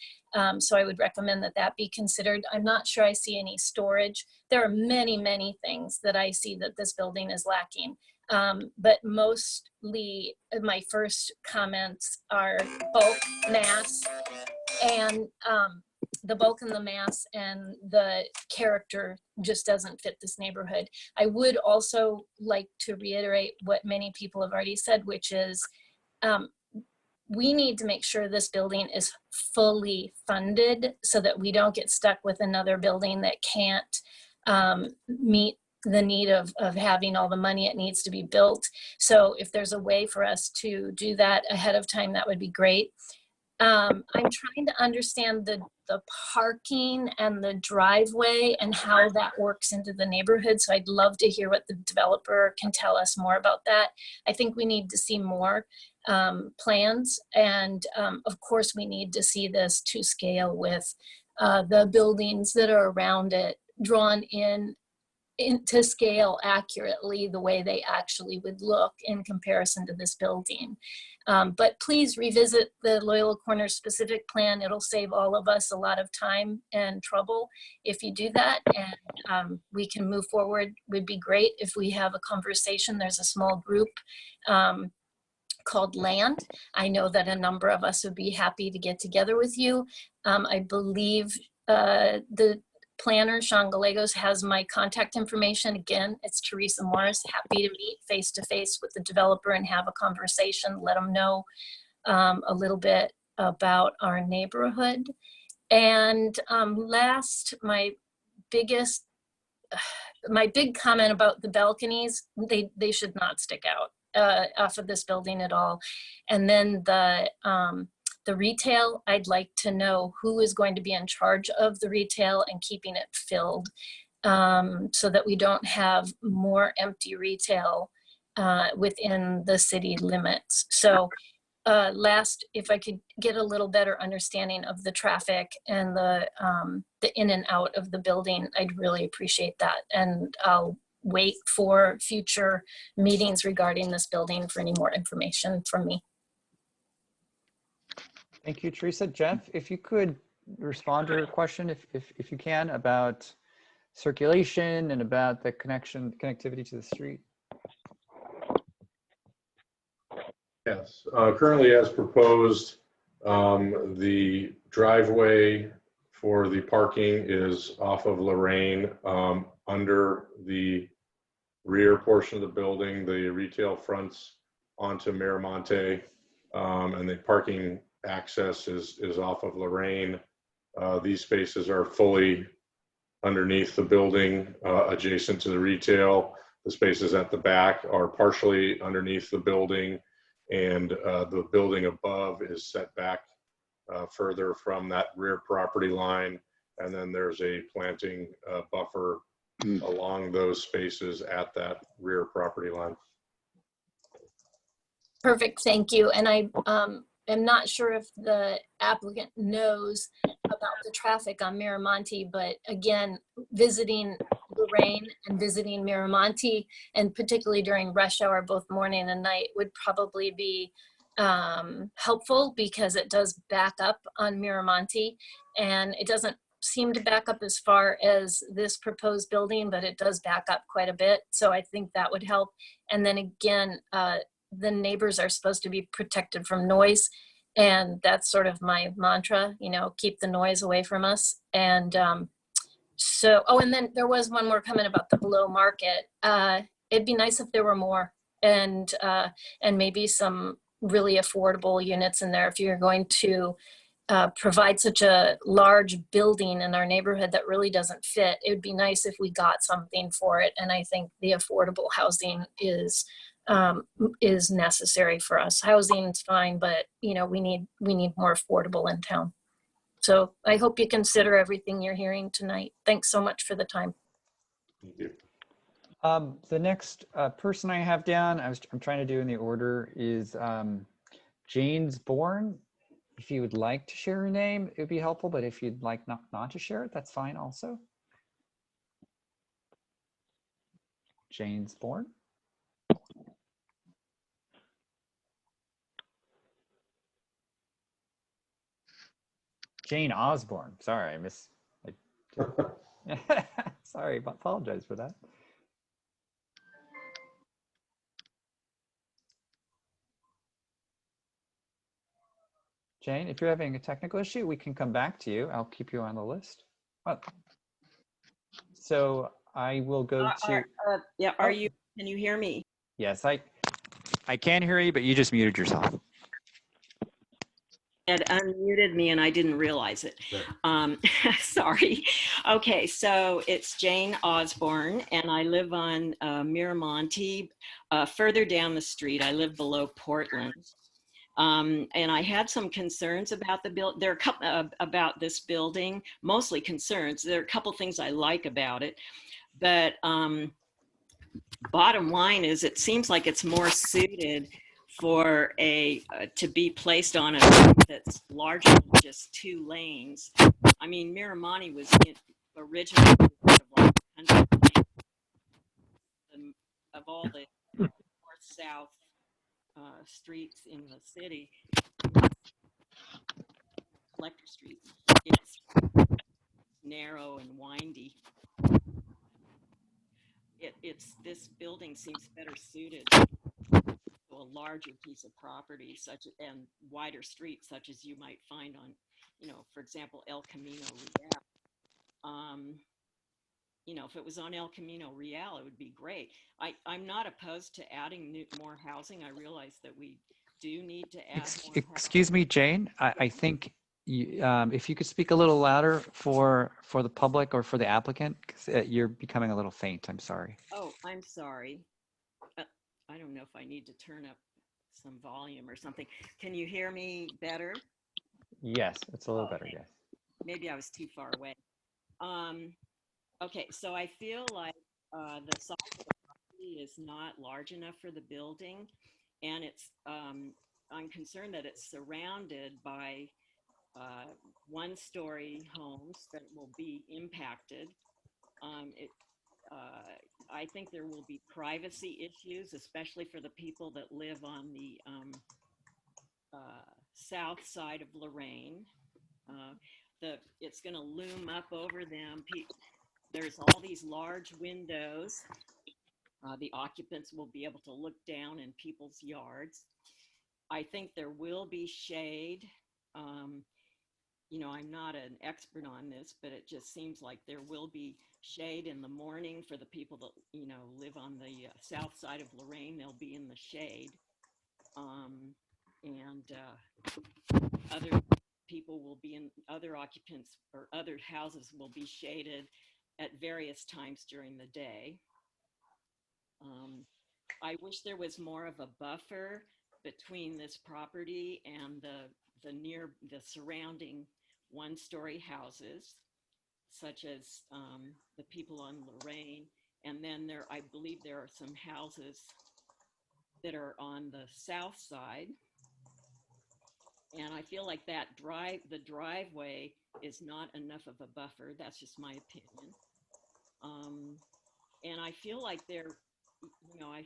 So I would recommend that that be considered. I'm not sure I see any storage. There are many, many things that I see that this building is lacking. But mostly my first comments are bulk, mass, and the bulk and the mass and the character just doesn't fit this neighborhood. I would also like to reiterate what many people have already said, which is we need to make sure this building is fully funded so that we don't get stuck with another building that can't meet the need of having all the money it needs to be built. So if there's a way for us to do that ahead of time, that would be great. I'm trying to understand the parking and the driveway and how that works into the neighborhood. So I'd love to hear what the developer can tell us more about that. I think we need to see more plans. And of course, we need to see this to scale with the buildings that are around it drawn in to scale accurately the way they actually would look in comparison to this building. But please revisit the Loyola Corners specific plan. It'll save all of us a lot of time and trouble if you do that, and we can move forward. Would be great if we have a conversation. There's a small group called Land. I know that a number of us would be happy to get together with you. I believe the planner, Sean Gallegos, has my contact information. Again, it's Teresa Morris. Happy to meet face-to-face with the developer and have a conversation, let them know a little bit about our neighborhood. And last, my big comment about the balconies, they should not stick out off of this building at all. And then the retail, I'd like to know who is going to be in charge of the retail and keeping it filled so that we don't have more empty retail within the city limits. So last, if I could get a little better understanding of the traffic and the in and out of the building, I'd really appreciate that. And I'll wait for future meetings regarding this building for any more information from me. Thank you, Teresa. Jeff, if you could respond to her question, if you can, about circulation and about the connectivity to the street. Yes, currently as proposed, the driveway for the parking is off of Loraine under the rear portion of the building. The retail fronts onto Miramonte, and the parking access is off of Loraine. These spaces are fully underneath the building, adjacent to the retail. The spaces at the back are partially underneath the building, and the building above is set back further from that rear property line. And then there's a planting buffer along those spaces at that rear property line. Perfect, thank you. And I am not sure if the applicant knows about the traffic on Miramonte, but again, visiting Loraine and visiting Miramonte, and particularly during rush hour, both morning and night, would probably be helpful because it does back up on Miramonte, and it doesn't seem to back up as far as this proposed building, but it does back up quite a bit. So I think that would help. And then again, the neighbors are supposed to be protected from noise. And that's sort of my mantra, you know, keep the noise away from us. And so, oh, and then there was one more comment about the below market. It'd be nice if there were more, and maybe some really affordable units in there. If you're going to provide such a large building in our neighborhood that really doesn't fit, it would be nice if we got something for it. And I think the affordable housing is necessary for us. Housing is fine, but you know, we need more affordable in town. So I hope you consider everything you're hearing tonight. Thanks so much for the time. Thank you. The next person I have down, I'm trying to do in the order, is Jane's Bourne. If you would like to share your name, it would be helpful, but if you'd like not to share it, that's fine also. Jane's Bourne. Jane Osborne. Sorry, sorry, I apologize for that. Jane, if you're having a technical issue, we can come back to you. I'll keep you on the list. Oh. So I will go to. Yeah, are you? Can you hear me? Yes, I can hear you, but you just muted yourself. It unmuted me and I didn't realize it. Sorry. Okay, so it's Jane Osborne and I live on Miramonte, further down the street. I live below Portland. And I had some concerns about the build. There are a couple about this building, mostly concerns. There are a couple things I like about it, but bottom line is it seems like it's more suited for to be placed on a road that's larger than just 2 lanes. I mean, Miramonte was originally part of like 100 lanes of all the north-south streets in the city. Collector Street, it's narrow and windy. This building seems better suited to a larger piece of property, and wider streets, such as you might find on, you know, for example, El Camino Real. You know, if it was on El Camino Real, it would be great. I'm not opposed to adding more housing. I realize that we do need to add more housing. Excuse me, Jane. I think if you could speak a little louder for the public or for the applicant, because you're becoming a little faint. I'm sorry. Oh, I'm sorry. I don't know if I need to turn up some volume or something. Can you hear me better? Yes, it's a little better, yes. Maybe I was too far away. Okay, so I feel like the size of the property is not large enough for the building, and it's I'm concerned that it's surrounded by 1-story homes that will be impacted. I think there will be privacy issues, especially for the people that live on the south side of Loraine. It's going to loom up over them. There's all these large windows. The occupants will be able to look down in people's yards. I think there will be shade. You know, I'm not an expert on this, but it just seems like there will be shade in the morning for the people that, you know, live on the south side of Loraine. They'll be in the shade. Other people will be in, other occupants or other houses will be shaded at various times during the day. I wish there was more of a buffer between this property and the surrounding 1-story houses, such as the people on Loraine. And then I believe there are some houses that are on the south side. And I feel like the driveway is not enough of a buffer. That's just my opinion. I feel like they're, you know, I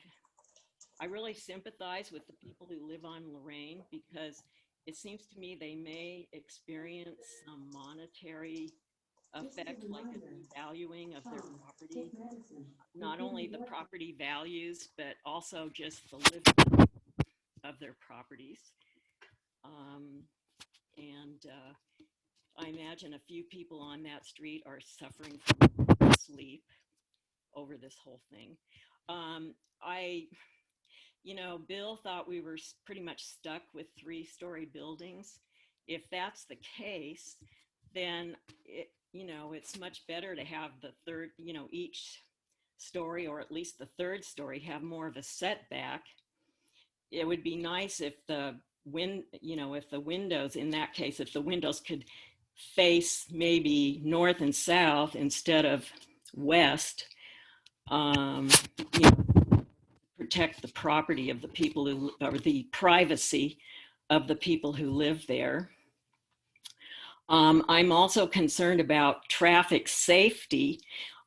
really sympathize with the people who live on Loraine, because it seems to me they may experience some monetary effect, like a devaluing of their property, not only the property values, but also just the living of their properties. I imagine a few people on that street are suffering from sleep over this whole thing. You know, Bill thought we were pretty much stuck with 3-story buildings. If that's the case, then you know, it's much better to have the third, you know, each story, or at least the third story, have more of a setback. It would be nice if the if the windows, in that case, if the windows could face maybe north and south instead of west, you know, protect the property of the people who, or the privacy of the people who live there. I'm also concerned about traffic safety.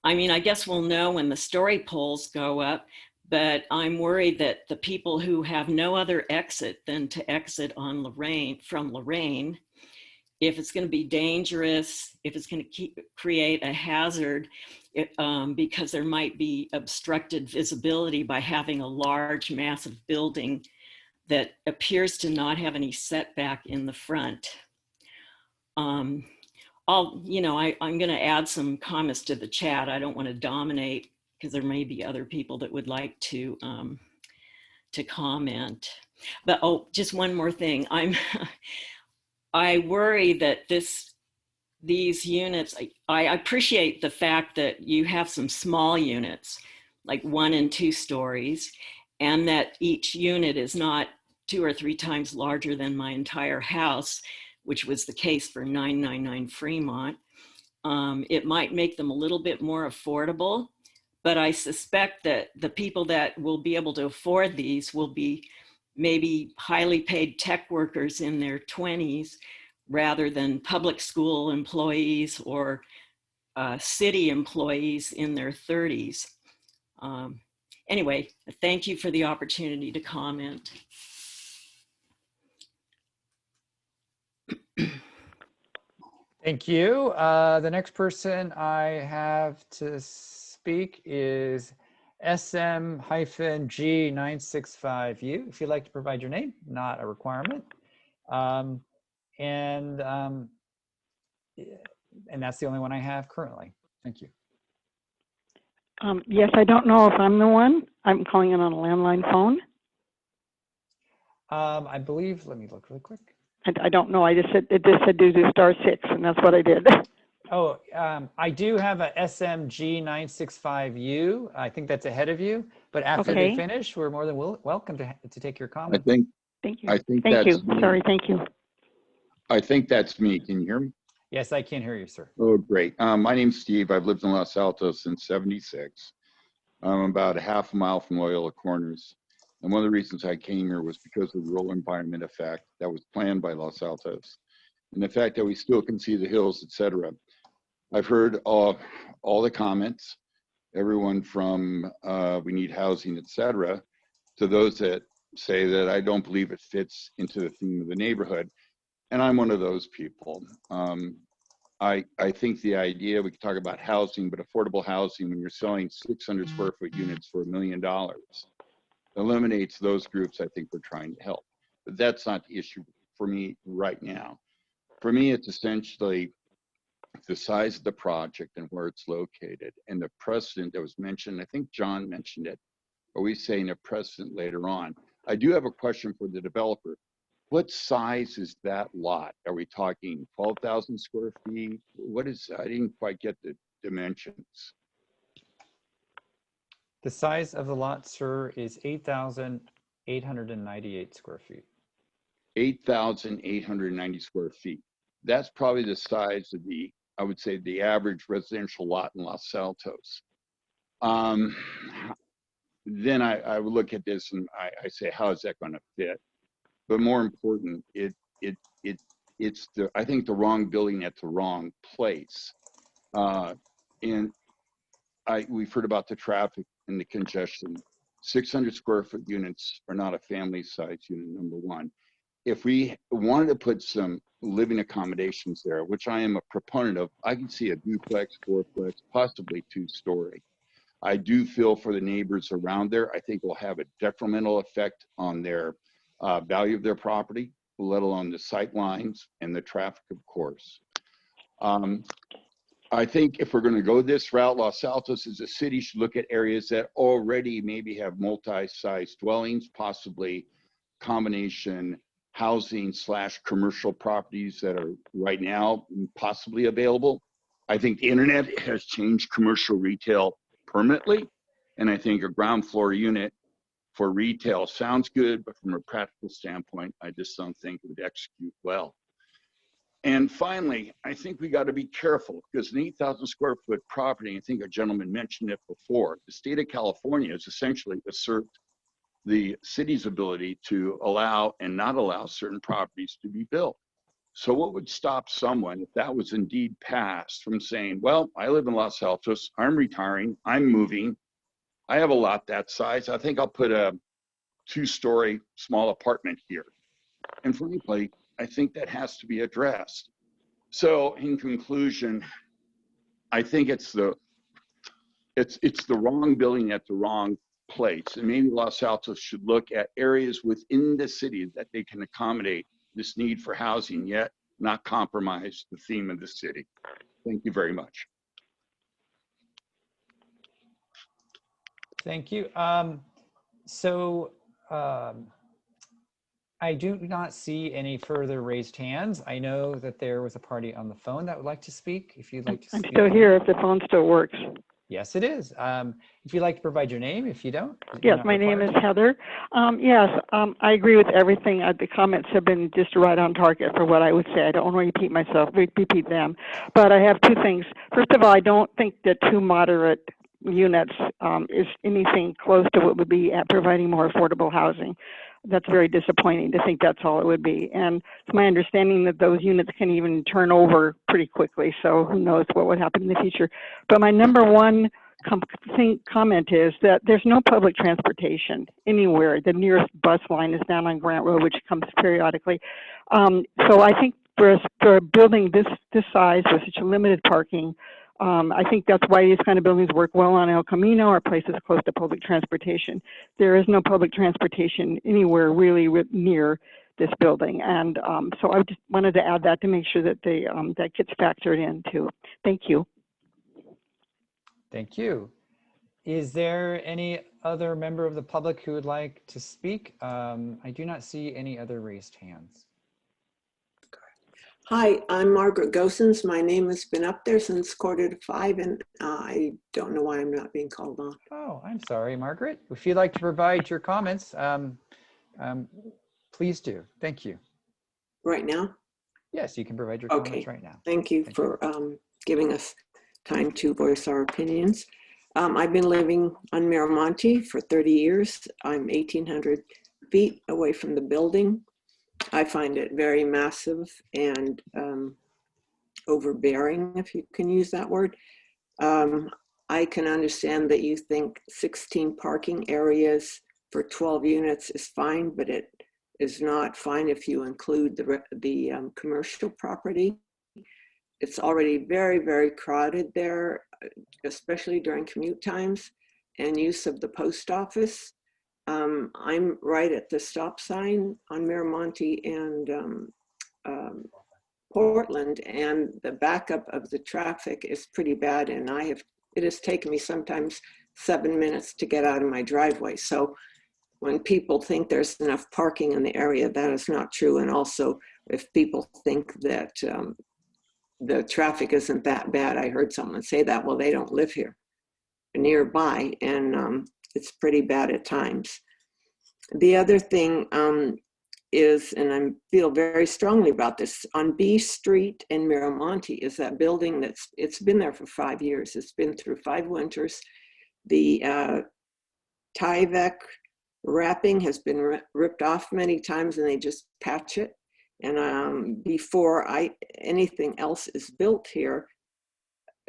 I mean, I guess we'll know when the story poles go up, but I'm worried that the people who have no other exit than to exit on Loraine, from Loraine, if it's going to be dangerous, if it's going to create a hazard, because there might be obstructed visibility by having a large, massive building that appears to not have any setback in the front. I'm going to add some comments to the chat. I don't want to dominate, because there may be other people that would like to comment. But just one more thing. I worry that these units, I appreciate the fact that you have some small units, like 1 and 2 stories, and that each unit is not 2 or 3 times larger than my entire house, which was the case for 999 Fremont. It might make them a little bit more affordable, but I suspect that the people that will be able to afford these will be maybe highly paid tech workers in their 20s, rather than public school employees or city employees in their 30s. Anyway, thank you for the opportunity to comment. Thank you. The next person I have to speak is SM-G965U. If you'd like to provide your name, not a requirement. And that's the only one I have currently. Thank you. Yes, I don't know if I'm the one. I'm calling in on a landline phone. I believe, let me look really quick. I don't know. It just said do *6, and that's what I did. Oh, I do have a SM-G965U. I think that's ahead of you. But after they finish, we're more than welcome to take your comments. Thank you. Thank you. Sorry. Thank you. I think that's me. Can you hear me? Yes, I can hear you, sir. Oh, great. My name's Steve. I've lived in Los Altos since '76. I'm about a half a mile from Loyola Corners. And one of the reasons I came here was because of the rural environment effect that was planned by Los Altos. And the fact that we still can see the hills, etc. I've heard all the comments, everyone from we need housing, etc., to those that say that I don't believe it fits into the theme of the neighborhood. And I'm one of those people. I think the idea, we could talk about housing, but affordable housing, when you're selling 600 square foot units for $1 million, eliminates those groups I think we're trying to help. But that's not the issue for me right now. For me, it's essentially the size of the project and where it's located, and the precedent that was mentioned. I think John mentioned it. Are we saying a precedent later on? I do have a question for the developer. What size is that lot? Are we talking 12,000 square feet? What is, I didn't quite get the dimensions. The size of the lot, sir, is 8,898 square feet. 8,890 square feet. That's probably the size of the, I would say, the average residential lot in Los Altos. Then I would look at this and I say, how is that going to fit? But more important, it's the, I think, the wrong building at the wrong place. And we've heard about the traffic and the congestion. 600 square foot units are not a family size unit, number one. If we wanted to put some living accommodations there, which I am a proponent of, I can see a duplex, fourplex, possibly 2-story. I do feel for the neighbors around there. I think will have a detrimental effect on their value of their property, let alone the sight lines and the traffic, of course. I think if we're going to go this route, Los Altos as a city should look at areas that already maybe have multi-sized dwellings, possibly combination housing / commercial properties that are right now possibly available. I think the internet has changed commercial retail permanently, and I think a ground floor unit for retail sounds good, but from a practical standpoint, I just don't think it would execute well. And finally, I think we got to be careful because an 8,000 square foot property, I think a gentleman mentioned it before, the state of California has essentially usurped the city's ability to allow and not allow certain properties to be built. So what would stop someone, if that was indeed passed, from saying, well, I live in Los Altos, I'm retiring, I'm moving, I have a lot that size, I think I'll put a 2-story small apartment here. And frankly, I think that has to be addressed. So in conclusion, I think it's the wrong building at the wrong place. And maybe Los Altos should look at areas within the city that they can accommodate this need for housing, yet not compromise the theme of the city. Thank you very much. Thank you. I do not see any further raised hands. I know that there was a party on the phone that would like to speak. If you'd like to speak. I'm still here if the phone still works. Yes, it is. If you'd like to provide your name, if you don't. Yes, my name is Heather. I agree with everything. The comments have been just right on target for what I would say. I don't want to repeat them. But I have 2 things. First of all, I don't think that 2 moderate units is anything close to what would be at providing more affordable housing. That's very disappointing to think that's all it would be. And it's my understanding that those units can even turn over pretty quickly. So who knows what would happen in the future. But my number one comment is that there's no public transportation anywhere. The nearest bus line is down on Grant Road, which comes periodically. So I think for a building this size with such a limited parking, I think that's why these kind of buildings work well on El Camino or places close to public transportation. There is no public transportation anywhere really near this building. And so I just wanted to add that to make sure that that gets factored in too. Thank you. Thank you. Is there any other member of the public who would like to speak? I do not see any other raised hands. Hi, I'm Margaret Gosens. My name has been up there since 4:45, and I don't know why I'm not being called on. Oh, I'm sorry, Margaret. If you'd like to provide your comments, please do. Thank you. Right now? Yes, you can provide your comments right now. Thank you for giving us time to voice our opinions. I've been living on Miramonte for 30 years. I'm 1,800 feet away from the building. I find it very massive and overbearing, if you can use that word. I can understand that you think 16 parking areas for 12 units is fine, but it is not fine if you include the commercial property. It's already very, very crowded there, especially during commute times and use of the post office. I'm right at the stop sign on Miramonte and Portland, and the backup of the traffic is pretty bad, and it has taken me sometimes 7 minutes to get out of my driveway. So when people think there's enough parking in the area, that is not true. And also, if people think that the traffic isn't that bad, I heard someone say that, well, they don't live here nearby, and it's pretty bad at times. The other thing is, and I feel very strongly about this, on B Street in Miramonte is that building it's been there for 5 years. It's been through 5 winters. The Tyvek wrapping has been ripped off many times, and they just patch it. And before anything else is built here,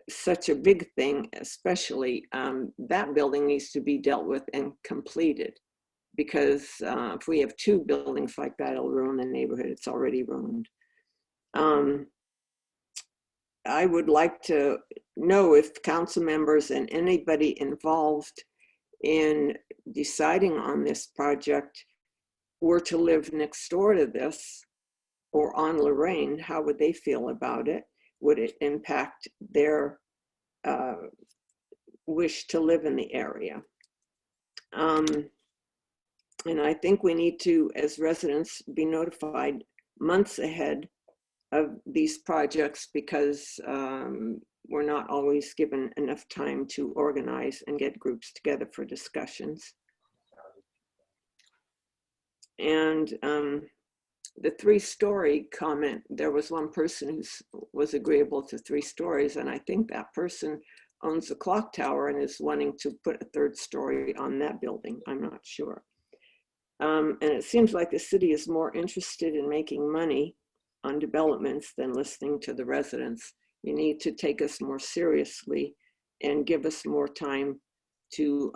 such a big thing, especially that building needs to be dealt with and completed, because if we have two buildings like that, it'll ruin the neighborhood. It's already ruined. I would like to know if council members and anybody involved in deciding on this project were to live next door to this or on Loraine, how would they feel about it? Would it impact their wish to live in the area? And I think we need to, as residents, be notified months ahead of these projects, because we're not always given enough time to organize and get groups together for discussions. And the 3-story comment, there was one person who was agreeable to 3 stories, and I think that person owns a clock tower and is wanting to put a 3rd story on that building. I'm not sure. And it seems like the city is more interested in making money on developments than listening to the residents. You need to take us more seriously and give us more time to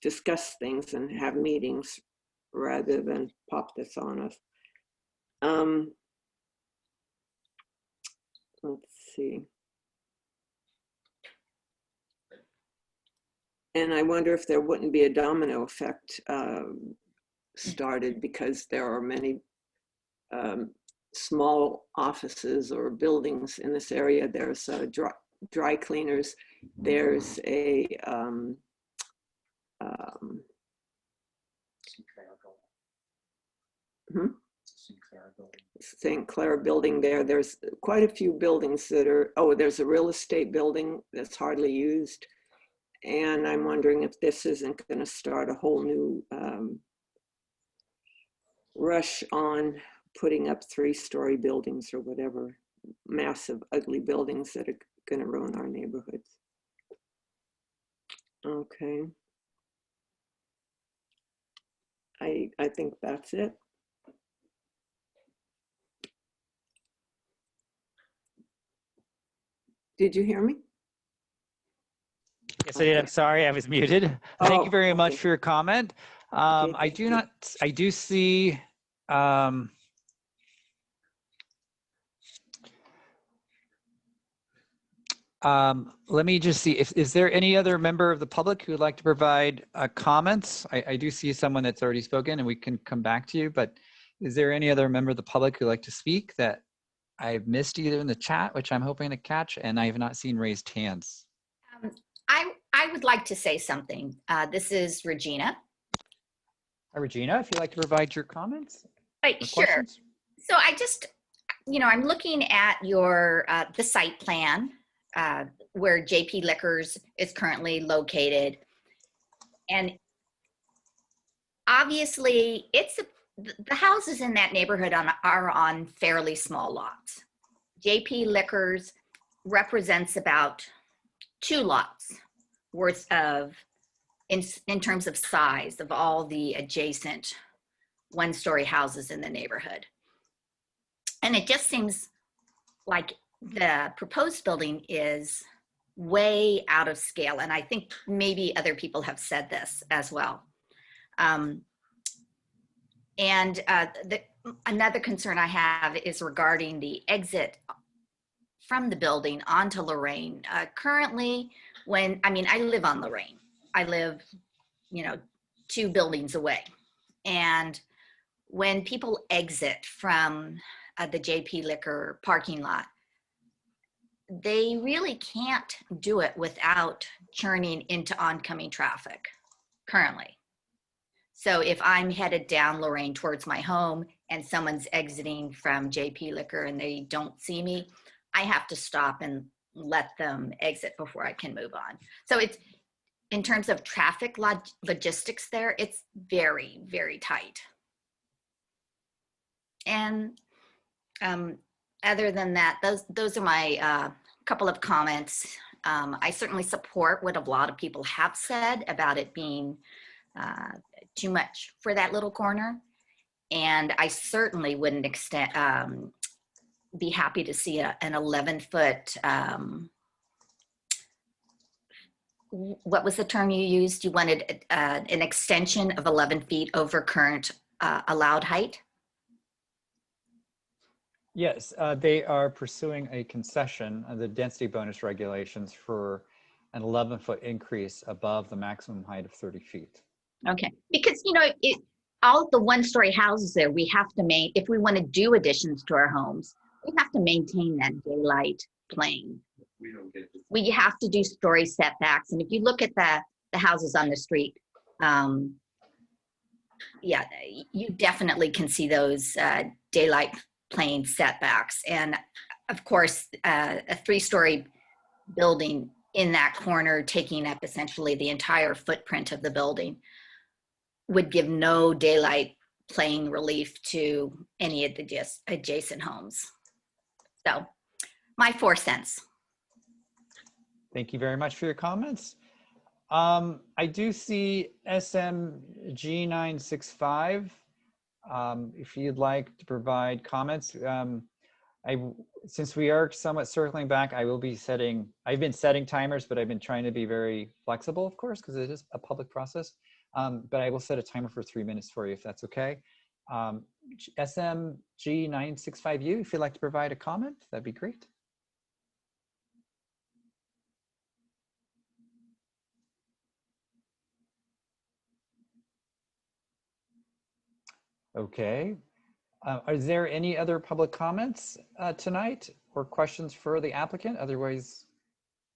discuss things and have meetings rather than pop this on us. Let's see. And I wonder if there wouldn't be a domino effect started, because there are many small offices or buildings in this area. There's dry cleaners. There's a St. Clair building there. There's quite a few buildings that are, there's a real estate building that's hardly used. And I'm wondering if this isn't going to start a whole new rush on putting up 3-story buildings or whatever, massive, ugly buildings that are going to ruin our neighborhoods. Okay. I think that's it. Did you hear me? Yes, I did. I'm sorry, I was muted. Thank you very much for your comment. I do see, let me just see, is there any other member of the public who would like to provide comments? I do see someone that's already spoken, and we can come back to you, but is there any other member of the public who would like to speak that I've missed either in the chat, which I'm hoping to catch, and I have not seen raised hands? I would like to say something. This is Regina. Hi, Regina, if you'd like to provide your comments. Sure. Questions. So I just, I'm looking at your, the site plan where JP Liquors is currently located. And obviously the houses in that neighborhood are on fairly small lots. JP Liquors represents about 2 lots worth of, in terms of size of all the adjacent 1-story houses in the neighborhood. And it just seems like the proposed building is way out of scale. And I think maybe other people have said this as well. Another concern I have is regarding the exit from the building onto Loraine. Currently, I live on Loraine. I live, 2 buildings away. And when people exit from the JP Liquor parking lot, they really can't do it without churning into oncoming traffic currently. So if I'm headed down Loraine towards my home and someone's exiting from JP Liquor and they don't see me, I have to stop and let them exit before I can move on. So it's, in terms of traffic logistics there, it's very, very tight. And other than that, those are my couple of comments. I certainly support what a lot of people have said about it being too much for that little corner. And I certainly wouldn't be happy to see an 11-foot what was the term you used? You wanted an extension of 11 feet over current allowed height? Yes, they are pursuing a concession of the density bonus regulations for an 11-foot increase above the maximum height of 30 feet. Okay, because all the one-story houses there, we have to if we want to do additions to our homes, we have to maintain that daylight plane. We have to do story setbacks, and if you look at the houses on the street, yeah, you definitely can see those daylight plane setbacks. And of course, a 3-story building in that corner taking up essentially the entire footprint of the building would give no daylight plane relief to any of the adjacent homes. So my 4 cents. Thank you very much for your comments. I do see SMG 965. If you'd like to provide comments, since we are somewhat circling back, I've been setting timers, but I've been trying to be very flexible, of course, because it is a public process. But I will set a timer for 3 minutes for you, if that's okay. SMG 965U, if you'd like to provide a comment, that'd be great. Okay. Is there any other public comments tonight or questions for the applicant? Otherwise,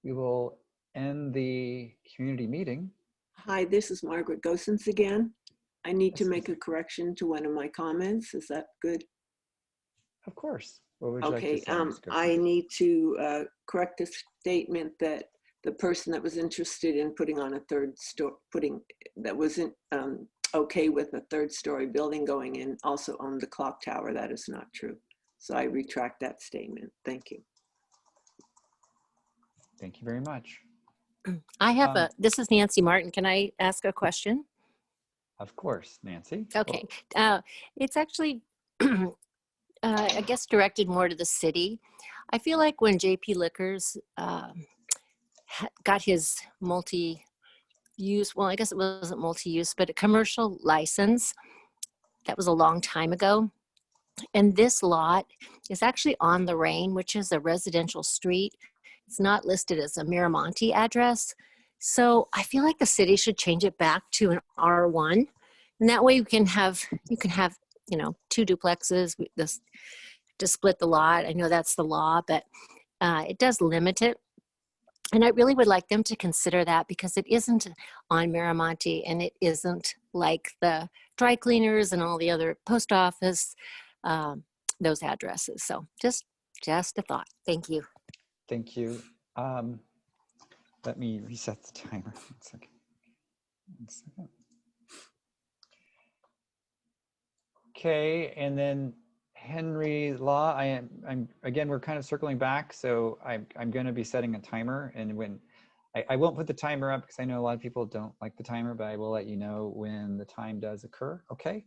we will end the community meeting. Hi, this is Margaret Gosens again. I need to make a correction to one of my comments. Is that good? Of course. What would you okay, like to say, Ms. Gosens? I need to correct a statement that the person that was interested in putting on a third story, that wasn't okay with a 3rd-story building going in also owned the clock tower. That is not true. So I retract that statement. Thank you. Thank you very much. I have this is Nancy Martin. Can I ask a question? Of course, Nancy. Okay. It's actually, I guess, directed more to the city. I feel like when JP Liquors got his multi-use, well, I guess it wasn't multi-use, but a commercial license, that was a long time ago. And this lot is actually on Loraine, which is a residential street. It's not listed as a Miramonte address. So I feel like the city should change it back to an R1. And that way you can have 2 duplexes to split the lot. I know that's the law, but it does limit it. And I really would like them to consider that because it isn't on Miramonte and it isn't like the dry cleaners and all the other post office, those addresses. So just a thought. Thank you. Thank you. Let me reset the timer. 1 second. 1 second. Okay, and then Henry Law. Again, we're kind of circling back, so I'm going to be setting a timer, and when I won't put the timer up because I know a lot of people don't like the timer, but I will let you know when the time does occur. Okay,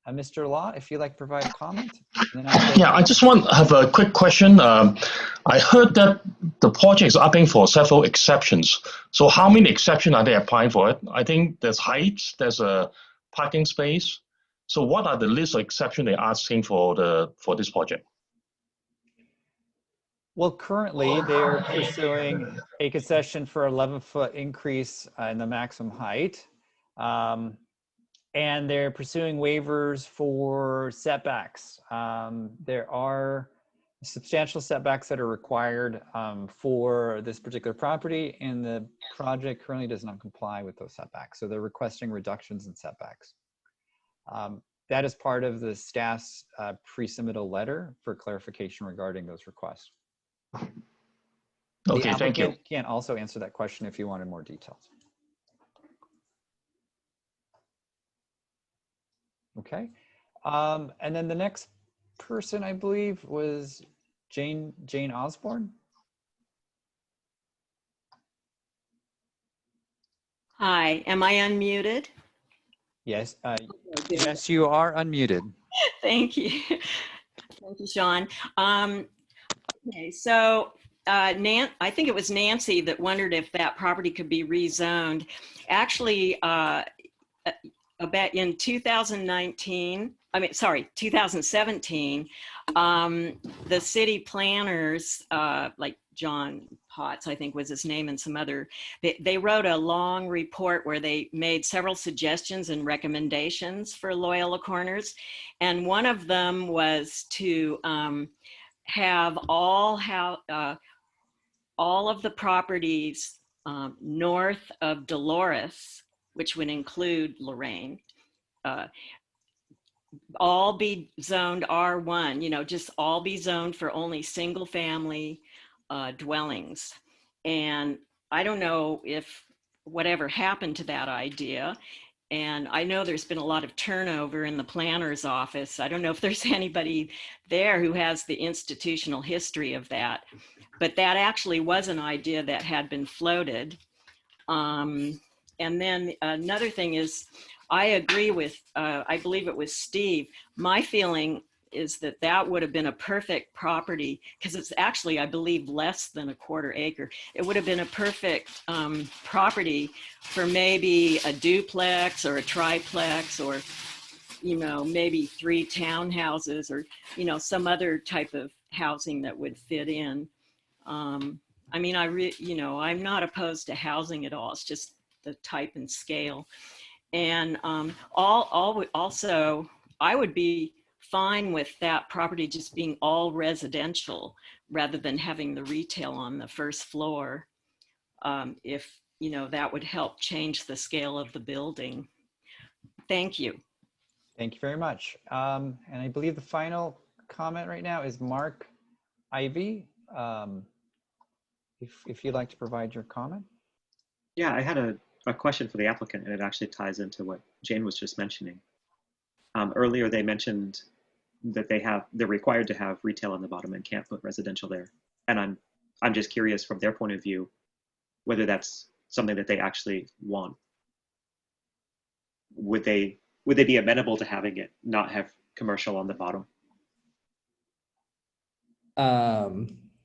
Mr. Law, if you'd like to provide a comment. Then I just want to have a quick question. I heard that the project is asking for several exceptions. So how many exceptions are they applying for it? I think there's height, there's a parking space. So what are the list of exceptions they're asking for this project? Well, currently they're pursuing a concession for 11-foot increase in the maximum height. And they're pursuing waivers for setbacks. There are substantial setbacks that are required for this particular property, and the project currently does not comply with those setbacks. So they're requesting reductions in setbacks. That is part of the staff's pre-submittal letter for clarification regarding those requests. Okay, thank you. The applicant can also answer that question if you wanted more details. Okay, and then the next person I believe was Jane Osborne. Hi, am I unmuted? Yes, yes, you are unmuted. Thank you. Thank you, Sean. Okay, so I think it was Nancy that wondered if that property could be rezoned. Actually, about in 2017, the city planners, like John Potts, I think was his name, and some other, they wrote a long report where they made several suggestions and recommendations for Loyola Corners. And one of them was to have all of the properties north of Dolores, which would include Loraine, all be zoned R1, just all be zoned for only single family dwellings. And I don't know if whatever happened to that idea. And I know there's been a lot of turnover in the planner's office. I don't know if there's anybody there who has the institutional history of that, but that actually was an idea that had been floated. And then another thing is, I agree with, I believe it was Steve. My feeling is that that would have been a perfect property, because it's actually, I believe, less than a quarter acre. It would have been a perfect property for maybe a duplex or a triplex, or, maybe 3 townhouses, or, some other type of housing that would fit in. I mean, I'm not opposed to housing at all. It's just the type and scale. And also, I would be fine with that property just being all residential rather than having the retail on the first floor, if that would help change the scale of the building. Thank you. Thank you very much. And I believe the final comment right now is Mark Ivy. If you'd like to provide your comment. Yeah, I had a question for the applicant, and it actually ties into what Jane was just mentioning. Earlier, they mentioned that they're required to have retail on the bottom and can't put residential there. And I'm just curious from their point of view, whether that's something that they actually want. Would they be amenable to having it not have commercial on the bottom?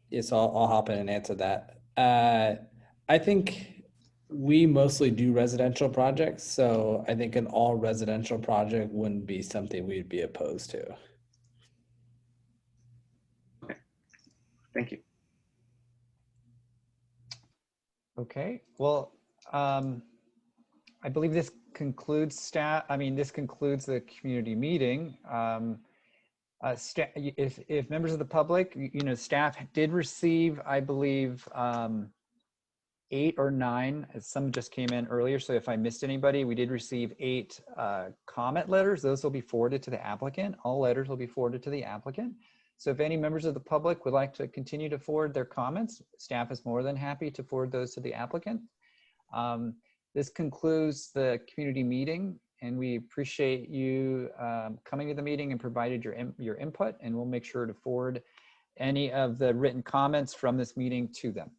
Yes, I'll hop in and answer that. I think we mostly do residential projects, so I think an all residential project wouldn't be something we'd be opposed to. Okay, thank you. Okay, well, I believe this concludes this concludes the community meeting. If members of the public, staff did receive, I believe, 8 or 9, some just came in earlier, so if I missed anybody, we did receive 8 comment letters. Those will be forwarded to the applicant. All letters will be forwarded to the applicant. So if any members of the public would like to continue to forward their comments, staff is more than happy to forward those to the applicant. This concludes the community meeting, and we appreciate you coming to the meeting and provided your input, and we'll make sure to forward any of the written comments from this meeting to them.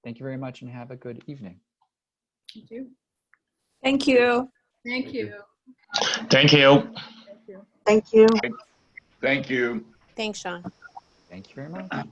Thank you very much and have a good evening. Thank you. Thank you. Thank you. Thank you. Thank you. Thank you. Thanks, Sean. Thank you very much.